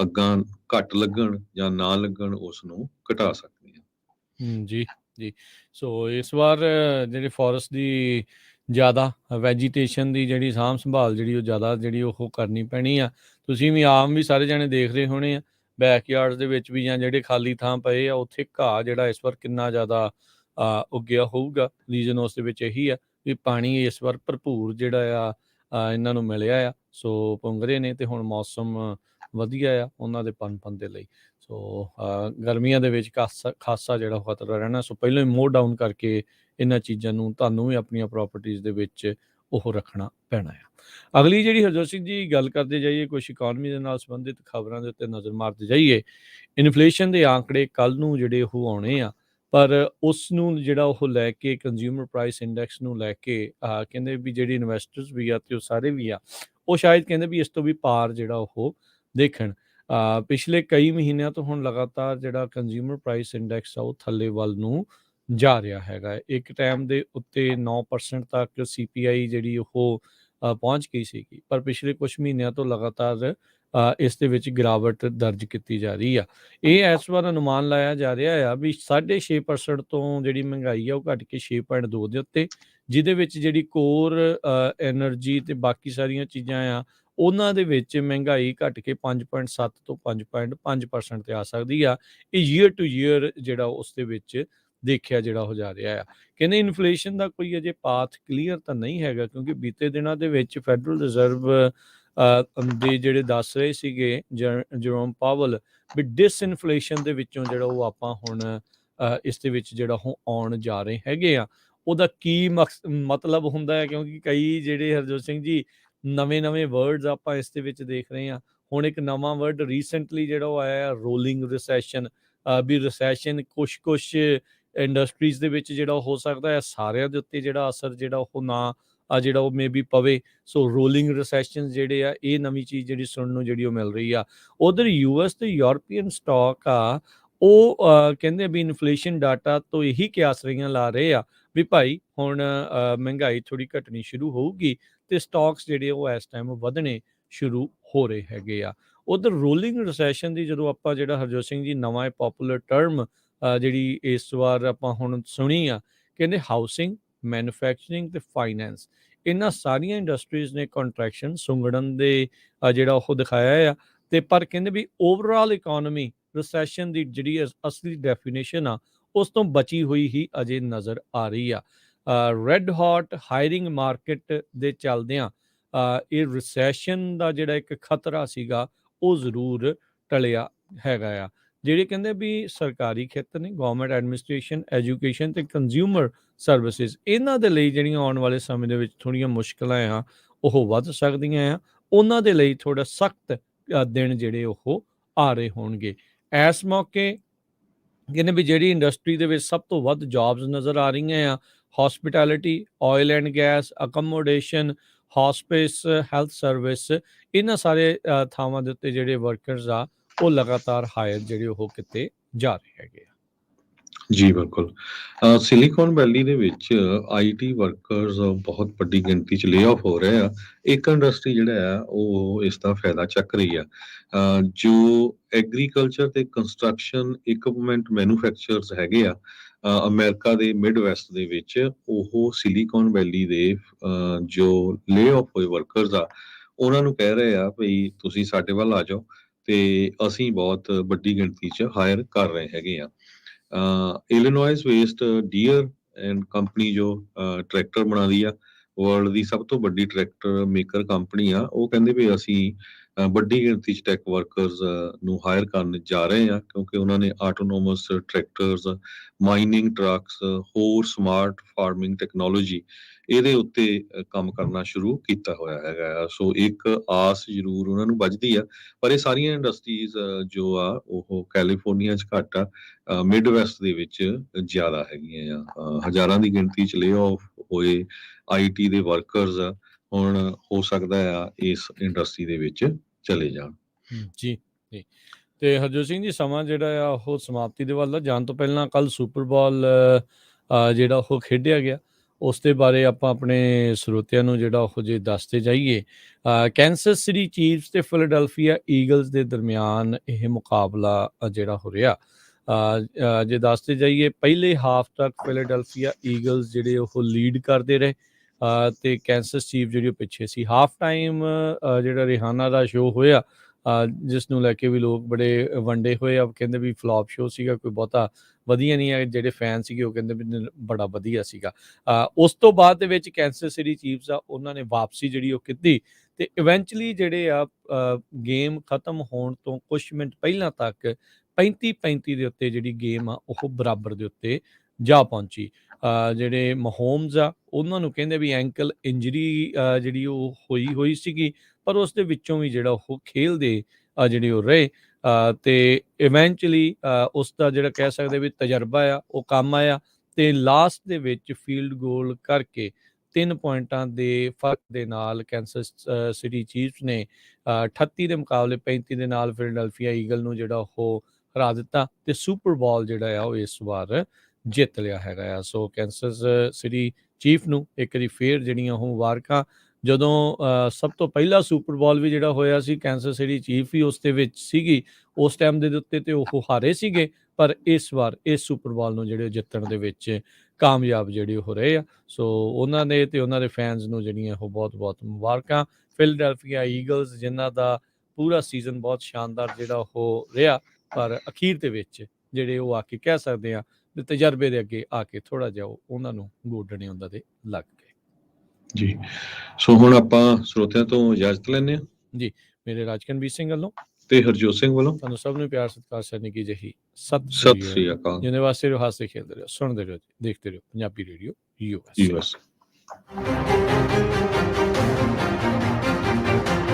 ਅੱਗਾਂ ਘੱਟ ਲੱਗਣ ਜਾਂ ਨਾ ਲੱਗਣ ਉਸ ਨੂੰ ਘਟਾ ਸਕਦੇ ਹਾਂ। ਜੀ ਜੀ। ਸੋ ਇਸ ਵਾਰ ਜਿਹੜੇ ਫੋਰੈਸਟ ਦੀ ਜ਼ਿਆਦਾ ਵੈਜੀਟੇਸ਼ਨ ਦੀ ਜਿਹੜੀ ਸਾਂਭ ਸੰਭਾਲ ਜਿਹੜੀ ਉਹ ਜ਼ਿਆਦਾ ਜਿਹੜੀ ਉਹ ਕਰਨੀ ਪੈਣੀ ਆ। ਤੁਸੀਂ ਵੀ ਆਮ ਵੀ ਸਾਰੇ ਜਾਣੇ ਦੇਖ ਰਹੇ ਹੋਣੇ ਆ ਬੈਕਯਾਰਡਸ ਦੇ ਵਿੱਚ ਵੀ, ਜਾਂ ਜਿਹੜੇ ਖਾਲੀ ਥਾਂ ਪਏ ਆ ਉੱਥੇ ਘਾਹ ਜਿਹੜਾ ਇਸ ਵਾਰ ਕਿੰਨਾ ਜ਼ਿਆਦਾ ਉੱਗਿਆ ਹੋਊਗਾ। ਰੀਜ਼ਨ ਉਸ ਦੇ ਵਿੱਚ ਇਹੀ ਆ ਵੀ ਪਾਣੀ ਇਸ ਵਾਰ ਭਰਪੂਰ ਜਿਹੜਾ ਆ ਇਹਨਾਂ ਨੂੰ ਮਿਲਿਆ ਆ, ਸੋ ਪੁੰਗਰੇ ਨੇ ਤੇ ਹੁਣ ਮੌਸਮ ਵਧੀਆ ਆ ਉਹਨਾਂ ਦੇ ਪਨਪਨ ਦੇ ਲਈ। ਸੋ ਗਰਮੀਆਂ ਦੇ ਵਿੱਚ ਖਾਸਾ ਜਿਹੜਾ ਖਤਰਾ ਰਹਿਣਾ। ਸੋ ਪਹਿਲਾਂ ਹੀ ਮੋਡ ਡਾਊਨ ਕਰਕੇ ਇਹਨਾਂ ਚੀਜ਼ਾਂ ਨੂੰ ਤੁਹਾਨੂੰ ਵੀ ਆਪਣੀਆਂ ਪ੍ਰਾਪਰਟੀਜ਼ ਦੇ ਵਿੱਚ ਉਹ ਰੱਖਣਾ ਪੈਣਾ ਆ। ਅਗਲੀ ਜਿਹੜੀ ਹਰਜੋਤ ਸਿੰਘ ਜੀ ਗੱਲ ਕਰਦੇ ਜਾਈਏ, ਕੁਛ ਇਕੋਨਮੀ ਦੇ ਨਾਲ ਸੰਬੰਧਿਤ ਖਬਰਾਂ ਦੇ ਉੱਤੇ ਨਜ਼ਰ ਮਾਰਦੇ ਜਾਈਏ। ਇਨਫਲੇਸ਼ਨ ਦੇ ਆંકੜੇ ਕੱਲ ਨੂੰ ਜਿਹੜੇ ਉਹ ਆਉਣੇ ਆ, ਪਰ ਉਸ ਨੂੰ ਜਿਹੜਾ ਉਹ ਲੈ ਕੇ ਕੰਜ਼ਿਊਮਰ ਪ੍ਰਾਈਸ ਇੰਡੈਕਸ ਨੂੰ ਲੈ ਕੇ ਕਹਿੰਦੇ ਵੀ ਜਿਹੜੇ ਇਨਵੈਸਟਰਸ ਵੀ ਆ ਤੇ ਉਹ ਸਾਰੇ ਵੀ ਆ, ਉਹ ਸ਼ਾਇਦ ਕਹਿੰਦੇ ਵੀ ਇਸ ਤੋਂ ਵੀ ਪਾਰ ਜਿਹੜਾ ਉਹ ਦੇਖਣ। ਪਿਛਲੇ ਕਈ ਮਹੀਨਿਆਂ ਤੋਂ ਹੁਣ ਲਗਾਤਾਰ ਜਿਹੜਾ ਕੰਜ਼ਿਊਮਰ ਪ੍ਰਾਈਸ ਇੰਡੈਕਸ ਆ ਉਹ ਥੱਲੇ ਵੱਲ ਨੂੰ ਜਾ ਰਿਹਾ ਹੈਗਾ। ਇੱਕ ਟਾਈਮ ਦੇ ਉੱਤੇ 9% ਤੱਕ CPI ਜਿਹੜੀ ਉਹ ਪਹੁੰਚ ਗਈ ਸੀਗੀ, ਪਰ ਪਿਛਲੇ ਕੁਝ ਮਹੀਨਿਆਂ ਤੋਂ ਲਗਾਤਾਰ ਇਸ ਦੇ ਵਿੱਚ ਗਿਰਾਵਟ ਦਰਜ ਕੀਤੀ ਜਾ ਰਹੀ ਆ। ਇਹ ਇਸ ਵਾਰ ਅਨੁਮਾਨ ਲਾਇਆ ਜਾ ਰਿਹਾ ਆ ਵੀ 6.5% ਤੋਂ ਜਿਹੜੀ ਮਹਿੰਗਾਈ ਆ ਉਹ ਘਟ ਕੇ 6.2 ਦੇ ਉੱਤੇ, ਜਿਹਦੇ ਵਿੱਚ ਜਿਹੜੀ ਕੋਰ ਐਨਰਜੀ ਤੇ ਬਾਕੀ ਸਾਰੀਆਂ ਚੀਜ਼ਾਂ ਆ ਉਹਨਾਂ ਦੇ ਵਿੱਚ ਮਹਿੰਗਾਈ ਘਟ ਕੇ 5.7 ਤੋਂ 5.5% ਤੇ ਆ ਸਕਦੀ ਆ। ਇਹ ਈਅਰ ਟੂ ਈਅਰ ਜਿਹੜਾ ਉਸ ਦੇ ਵਿੱਚ ਦੇਖਿਆ ਜਿਹੜਾ ਹੋ ਜਾ ਰਿਹਾ ਆ। ਕਹਿੰਦੇ ਇਨਫਲੇਸ਼ਨ ਦਾ ਕੋਈ ਅਜੇ ਪਾਥ ਕਲੀਅਰ ਤਾਂ ਨਹੀਂ ਹੈਗਾ, ਕਿਉਂਕਿ ਬੀਤੇ ਦਿਨਾਂ ਦੇ ਵਿੱਚ ਫੈਡਰਲ ਰਿਜ਼ਰਵ ਦੇ ਜਿਹੜੇ ਦੱਸ ਰਹੇ ਸੀਗੇ ਜਰੋਮ ਪਾਵਲ ਵੀ ਡਿਸਇਨਫਲੇਸ਼ਨ ਦੇ ਵਿੱਚੋਂ ਜਿਹੜਾ ਉਹ ਆਪਾਂ ਹੁਣ ਇਸ ਦੇ ਵਿੱਚ ਜਿਹੜਾ ਉਹ ਆਉਣ ਜਾ ਰਹੇ ਹੈਗੇ ਆ। ਉਹਦਾ ਕੀ ਮਤਲਬ ਹੁੰਦਾ ਹੈ, ਕਿਉਂਕਿ ਕਈ ਜਿਹੜੇ ਹਰਜੋਤ ਸਿੰਘ ਜੀ ਨਵੇਂ ਵਰਡਸ ਆਪਾਂ ਇਸ ਦੇ ਵਿੱਚ ਦੇਖ ਰਹੇ ਹਾਂ। ਹੁਣ ਇੱਕ ਨਵਾਂ ਵਰਡ ਰੀਸੈਂਟਲੀ ਜਿਹੜਾ ਉਹ ਆਇਆ ਰੋਲਿੰਗ ਰਿਸੈਸ਼ਨ, ਵੀ ਰਿਸੈਸ਼ਨ ਕੁਛ ਇੰਡਸਟਰੀਜ਼ ਦੇ ਵਿੱਚ ਜਿਹੜਾ ਹੋ ਸਕਦਾ ਹੈ, ਸਾਰਿਆਂ ਦੇ ਉੱਤੇ ਜਿਹੜਾ ਅਸਰ ਜਿਹੜਾ ਉਹ ਨਾ ਜਿਹੜਾ ਉਹ ਮੇ ਬੀ ਪਵੇ। ਸੋ ਰੋਲਿੰਗ ਰਿਸੈਸ਼ਨ ਜਿਹੜੇ ਆ, ਇਹ ਨਵੀਂ ਚੀਜ਼ ਜਿਹੜੀ ਸੁਣਨ ਨੂੰ ਜਿਹੜੀ ਉਹ ਮਿਲ ਰਹੀ ਆ। ਉਧਰ ਯੂਐਸ ਤੇ ਯੂਰਪੀਅਨ ਸਟਾਕ ਆ, ਉਹ ਕਹਿੰਦੇ ਵੀ ਇਨਫਲੇਸ਼ਨ ਡਾਟਾ ਤੋਂ ਇਹੀ ਕਿਆਸਰੀਆਂ ਲਾ ਰਹੇ ਆ ਵੀ ਭਾਈ ਹੁਣ ਮਹਿੰਗਾਈ ਥੋੜੀ ਘਟਣੀ ਸ਼ੁਰੂ ਹੋਊਗੀ ਤੇ ਸਟਾਕਸ ਜਿਹੜੇ ਉਹ ਇਸ ਟਾਈਮ ਵਧਣੇ ਸ਼ੁਰੂ ਹੋ ਰਹੇ ਹੈਗੇ ਆ। ਉਧਰ ਰੋਲਿੰਗ ਰਿਸੈਸ਼ਨ ਦੀ ਜਦੋਂ ਆਪਾਂ ਜਿਹੜਾ ਹਰਜੋਤ ਸਿੰਘ ਜੀ ਨਵਾਂ ਪੋਪੂਲਰ ਟਰਮ ਜਿਹੜੀ ਇਸ ਵਾਰ ਆਪਾਂ ਹੁਣ ਸੁਣੀ ਆ, ਕਹਿੰਦੇ ਹਾਊਸਿੰਗ, ਮੈਨੂਫੈਕਚਰਿੰਗ ਤੇ ਫਾਈਨੈਂਸ, ਇਹਨਾਂ ਸਾਰੀਆਂ ਇੰਡਸਟਰੀਜ਼ ਨੇ ਕੰਟਰੈਕਸ਼ਨ ਸੁੰਗੜਨ ਦੇ ਜਿਹੜਾ ਉਹ ਦਿਖਾਇਆ ਆ। ਤੇ ਪਰ ਕਹਿੰਦੇ ਵੀ ਓਵਰਆਲ ਇਕਨੋਮੀ ਰਿਸੈਸ਼ਨ ਦੀ ਜਿਹੜੀ ਅਸਲੀ ਡੈਫੀਨੇਸ਼ਨ ਆ ਉਸ ਤੋਂ ਬਚੀ ਹੋਈ ਹੀ ਅਜੇ ਨਜ਼ਰ ਆ ਰਹੀ ਆ। ਰੈੱਡ ਹੌਟ ਹਾਇਰਿੰਗ ਮਾਰਕੀਟ ਦੇ ਚੱਲਦਿਆਂ ਇਹ ਰਿਸੈਸ਼ਨ ਦਾ ਜਿਹੜਾ ਇੱਕ ਖਤਰਾ ਸੀਗਾ ਉਹ ਜ਼ਰੂਰ ਟਲਿਆ ਹੈਗਾ ਆ। ਜਿਹੜੇ ਕਹਿੰਦੇ ਵੀ ਸਰਕਾਰੀ ਖੇਤਰ ਨੇ, ਗਵਰਨਮੈਂਟ ਐਡਮਿਨਿਸਟ੍ਰੇਸ਼ਨ, ਐਜੂਕੇਸ਼ਨ ਤੇ ਕੰਜ਼ਿਊਮਰ ਸਰਵਿਸਿਜ਼, ਇਹਨਾਂ ਦੇ ਲਈ ਜਿਹੜੀਆਂ ਆਉਣ ਵਾਲੇ ਸਮੇਂ ਦੇ ਵਿੱਚ ਥੋੜ੍ਹੀਆਂ ਮੁਸ਼ਕਲਾਂ ਆ ਉਹ ਵੱਧ ਸਕਦੀਆਂ ਆ। ਉਹਨਾਂ ਦੇ ਲਈ ਥੋੜ੍ਹਾ ਸਖਤ ਦਿਨ ਜਿਹੜੇ ਉਹ ਆ ਰਹੇ ਹੋਣਗੇ। ਇਸ ਮੌਕੇ ਕਹਿੰਦੇ ਵੀ ਜਿਹੜੀ ਇੰਡਸਟਰੀ ਦੇ ਵਿੱਚ ਸਭ ਤੋਂ ਵੱਧ ਜੌਬਸ ਨਜ਼ਰ ਆ ਰਹੀਆਂ ਆ, hospitality, oil and gas, accommodation, hospice, health service, ਇਹਨਾਂ ਸਾਰੇ ਥਾਵਾਂ ਦੇ ਉੱਤੇ ਜਿਹੜੇ ਵਰਕਰਸ ਆ ਉਹ ਲਗਾਤਾਰ ਹਾਇਰ ਜਿਹੜੇ ਉਹ ਕਿਤੇ ਜਾ ਰਹੇ ਹੈਗੇ ਆ। ਜੀ ਬਿਲਕੁਲ। ਸਿਲੀਕਨ ਵੈਲੀ ਦੇ ਵਿੱਚ ਆਈਟੀ ਵਰਕਰਸ ਬਹੁਤ ਵੱਡੀ ਗਿਣਤੀ 'ਚ ਲੇ ਆਫ ਹੋ ਰਹੇ ਆ। ਇੱਕ ਇੰਡਸਟਰੀ ਜਿਹੜਾ ਆ ਉਹ ਇਸ ਦਾ ਫਾਇਦਾ ਚੱਕ ਰਹੀ ਆ। ਜੋ ਐਗਰੀਕਲਚਰ ਤੇ ਕੰਸਟਰਕਸ਼ਨ ਇਕਵਿਪਮੈਂਟ ਮੈਨੂਫੈਕਚਰਰਸ ਹੈਗੇ ਆ ਅਮਰੀਕਾ ਦੇ ਮਿਡ ਵੈਸਟ ਦੇ ਵਿੱਚ, ਉਹ ਸਿਲੀਕਨ ਵੈਲੀ ਦੇ ਜੋ ਲੇ ਆਫ ਹੋਏ ਵਰਕਰਸ ਆ ਉਹਨਾਂ ਨੂੰ ਕਹਿ ਰਹੇ ਆ ਵੀ ਤੁਸੀਂ ਸਾਡੇ ਵੱਲ ਆ ਜਾਓ ਤੇ ਅਸੀਂ ਬਹੁਤ ਵੱਡੀ ਗਿਣਤੀ 'ਚ ਹਾਇਰ ਕਰ ਰਹੇ ਹੈਗੇ ਆ। Illinois based Deere and Company ਜੋ ਟਰੈਕਟਰ ਬਣਾਉਂਦੀ ਆ, ਵਰਲਡ ਦੀ ਸਭ ਤੋਂ ਵੱਡੀ ਟਰੈਕਟਰ ਮੇਕਰ ਕੰਪਨੀ ਆ, ਉਹ ਕਹਿੰਦੇ ਵੀ ਅਸੀਂ ਵੱਡੀ ਗਿਣਤੀ 'ਚ ਟੈਕ ਵਰਕਰਸ ਨੂੰ ਹਾਇਰ ਕਰਨ ਜਾ ਰਹੇ ਆ, ਕਿਉਂਕਿ ਉਹਨਾਂ ਨੇ ਆਟੋਨੋਮਸ ਟਰੈਕਟਰਸ, ਮਾਈਨਿੰਗ ਟਰੱਕਸ, ਹੋਰ ਸਮਾਰਟ ਫਾਰਮਿੰਗ ਟੈਕਨੋਲੋਜੀ ਇਹਦੇ ਉੱਤੇ ਕੰਮ ਕਰਨਾ ਸ਼ੁਰੂ ਕੀਤਾ ਹੋਇਆ ਹੈਗਾ। ਸੋ ਇੱਕ ਆਸ ਜ਼ਰੂਰ ਉਹਨਾਂ ਨੂੰ ਵੱਜਦੀ ਆ, ਪਰ ਇਹ ਸਾਰੀਆਂ ਇੰਡਸਟਰੀਜ਼ ਜੋ ਆ ਉਹ ਕੈਲੀਫੋਰਨੀਆ 'ਚ ਘੱਟ ਆ, ਮਿਡ ਵੈਸਟ ਦੇ ਵਿੱਚ ਜ਼ਿਆਦਾ ਹੈਗੀਆਂ ਆ। ਹਜ਼ਾਰਾਂ ਦੀ ਗਿਣਤੀ 'ਚ ਲੇ ਆਫ ਹੋਏ ਆਈਟੀ ਦੇ ਵਰਕਰਸ ਹੁਣ ਹੋ ਸਕਦਾ ਆ ਇਸ ਇੰਡਸਟਰੀ ਦੇ ਵਿੱਚ ਚਲੇ ਜਾਣ। ਜੀ ਜੀ। ਤੇ ਹਰਜੋਤ ਸਿੰਘ ਜੀ, ਸਮਾਂ ਜਿਹੜਾ ਆ ਉਹ ਸਮਾਪਤੀ ਦੇ ਵੱਲ ਜਾਣ ਤੋਂ ਪਹਿਲਾਂ ਕੱਲ ਸੁਪਰ ਬਾਲ ਜਿਹੜਾ ਉਹ ਖੇਡਿਆ ਗਿਆ, ਉਸ ਦੇ ਬਾਰੇ ਆਪਾਂ ਆਪਣੇ ਸਰੋਤਿਆਂ ਨੂੰ ਜਿਹੜਾ ਉਹ ਜੇ ਦੱਸਦੇ ਜਾਈਏ। ਕੈਂਸਸ ਸਿਟੀ ਚੀਫਸ ਤੇ ਫਿਲਾਡੈਲਫੀਆ ਈਗਲਸ ਦੇ ਦਰਮਿਆਨ ਇਹ ਮੁਕਾਬਲਾ ਜਿਹੜਾ ਹੋ ਰਿਹਾ। ਜੇ ਦੱਸਦੇ ਜਾਈਏ, ਪਹਿਲੇ ਹਾਫ ਤੱਕ ਫਿਲਾਡੈਲਫੀਆ ਈਗਲਸ ਜਿਹੜੇ ਉਹ ਲੀਡ ਕਰਦੇ ਰਹੇ ਤੇ ਕੈਂਸਸ ਚੀਫ ਜਿਹੜੀ ਉਹ ਪਿੱਛੇ ਸੀ। ਹਾਫ ਟਾਈਮ ਜਿਹੜਾ ਰਿਹਾਨਾ ਦਾ ਸ਼ੋਅ ਹੋਇਆ, ਜਿਸ ਨੂੰ ਲੈ ਕੇ ਵੀ ਲੋਕ ਬੜੇ ਵੰਡੇ ਹੋਏ ਆ। ਕਹਿੰਦੇ ਵੀ ਫਲॉप ਸ਼ੋਅ ਸੀਗਾ, ਕੋਈ ਬਹੁਤਾ ਵਧੀਆ ਨਹੀਂ ਹੈ। ਜਿਹੜੇ ਫੈਨ ਸੀਗੇ ਉਹ ਕਹਿੰਦੇ ਵੀ ਬੜਾ ਵਧੀਆ ਸੀਗਾ। ਉਸ ਤੋਂ ਬਾਅਦ ਦੇ ਵਿੱਚ ਕੈਂਸਸ ਸਿਟੀ ਚੀਫਸ ਆ, ਉਹਨਾਂ ਨੇ ਵਾਪਸੀ ਜਿਹੜੀ ਉਹ ਕੀਤੀ ਤੇ ਇਵੈਂਚੁਅਲੀ ਜਿਹੜੇ ਆ ਗੇਮ ਖਤਮ ਹੋਣ ਤੋਂ ਕੁਛ ਮਿੰਟ ਪਹਿਲਾਂ ਤੱਕ 35-35 ਦੇ ਉੱਤੇ ਜਿਹੜੀ ਗੇਮ ਆ ਉਹ ਬਰਾਬਰ ਦੇ ਉੱਤੇ ਜਾ ਪਹੁੰਚੀ। ਜਿਹੜੇ ਮਹੋਮਸ ਆ ਉਹਨਾਂ ਨੂੰ ਕਹਿੰਦੇ ਵੀ ਐਂਕਲ ਇੰਜਰੀ ਜਿਹੜੀ ਉਹ ਹੋਈ ਸੀਗੀ, ਪਰ ਉਸ ਦੇ ਵਿੱਚੋਂ ਵੀ ਜਿਹੜਾ ਉਹ ਖੇਲਦੇ ਜਿਹੜੇ ਉਹ ਰਹੇ ਤੇ ਇਵੈਂਚੁਅਲੀ ਉਸ ਦਾ ਜਿਹੜਾ ਕਹਿ ਸਕਦੇ ਵੀ ਤਜਰਬਾ ਆ ਉਹ ਕੰਮ ਆਇਆ ਤੇ ਲਾਸਟ ਦੇ ਵਿੱਚ ਫੀਲਡ ਗੋਲ ਕਰਕੇ 3 ਪੁਆਇੰਟਾਂ ਦੇ ਫਰਕ ਦੇ ਨਾਲ ਕੈਂਸਸ ਸਿਟੀ ਚੀਫਸ ਨੇ 38 ਦੇ ਮੁਕਾਬਲੇ 35 ਦੇ ਨਾਲ ਫਿਲਾਡੈਲਫੀਆ ਈਗਲ ਨੂੰ ਜਿਹੜਾ ਉਹ ਹਰਾ ਦਿੱਤਾ ਤੇ ਸੁਪਰ ਬਾਲ ਜਿਹੜਾ ਆ ਉਹ ਇਸ ਵਾਰ ਜਿੱਤ ਲਿਆ ਹੈਗਾ ਆ। ਸੋ ਕੈਂਸਸ ਸਿਟੀ ਚੀਫ ਨੂੰ ਇੱਕ ਵਾਰੀ ਫੇਰ ਜਿਹੜੀਆਂ ਉਹ ਮੁਬਾਰਕਾਂ। ਜਦੋਂ ਸਭ ਤੋਂ ਪਹਿਲਾ ਸੁਪਰ ਬਾਲ ਵੀ ਜਿਹੜਾ ਹੋਇਆ ਸੀ, ਕੈਂਸਸ ਸਿਟੀ ਚੀਫ ਵੀ ਉਸ ਦੇ ਵਿੱਚ ਸੀਗੀ ਉਸ ਟਾਈਮ ਦੇ ਉੱਤੇ ਤੇ ਉਹ ਹਾਰੇ ਸੀਗੇ, ਪਰ ਇਸ ਵਾਰ ਇਸ ਸੁਪਰ ਬਾਲ ਨੂੰ ਜਿਹੜੇ ਜਿੱਤਣ ਦੇ ਵਿੱਚ ਕਾਮਯਾਬ ਜਿਹੜੇ ਹੋ ਰਹੇ ਆ। ਸੋ ਉਹਨਾਂ ਨੇ ਤੇ ਉਹਨਾਂ ਦੇ ਫੈਨਸ ਨੂੰ ਜਿਹੜੀਆਂ ਉਹ ਬਹੁਤ ਮੁਬਾਰਕਾਂ। ਫਿਲਾਡੈਲਫੀਆ ਈਗਲਸ ਜਿਨ੍ਹਾਂ ਦਾ ਪੂਰਾ ਸੀਜ਼ਨ ਬਹੁਤ ਸ਼ਾਨਦਾਰ ਜਿਹੜਾ ਉਹ ਰਿਹਾ, ਪਰ ਅਖੀਰ ਦੇ ਵਿੱਚ ਜਿਹੜੇ ਉਹ ਆ ਕੇ ਕਹਿ ਸਕਦੇ ਆ ਦੇ ਤਜਰਬੇ ਦੇ ਅੱਗੇ ਆ ਕੇ ਥੋੜ੍ਹਾ ਜਿਹਾ ਉਹਨਾਂ ਨੂੰ ਗੋਡਣੇ ਉਹਨਾਂ ਦੇ ਲੱਗ ਗਏ। ਜੀ, ਸੋ ਹੁਣ ਆਪਾਂ ਸਰੋਤਿਆਂ ਤੋਂ ਇਜਾਜ਼ਤ ਲੈਂਦੇ ਹਾਂ ਜੀ, ਮੇਰੇ ਰਾਜਕਨਵੀਰ ਸਿੰਘ ਵੱਲੋਂ ਤੇ ਹਰਜੋਤ ਸਿੰਘ ਵੱਲੋਂ ਤੁਹਾਨੂੰ ਸਭ ਨੂੰ ਪਿਆਰ ਸਤਿਕਾਰ ਸੈਨਿਕ ਕੀ ਜਿਹੀ ਸਤਿ ਸ੍ਰੀ ਅਕਾਲ। ਜਿਹਦੇ ਵਾਸਤੇ ਰਹੋ, ਹਾਸੇ ਖੇਡਦੇ ਰਹੋ, ਸੁਣਦੇ ਰਹੋ, ਦੇਖਦੇ ਰਹੋ ਪੰਜਾਬੀ ਰੇਡੀਓ US।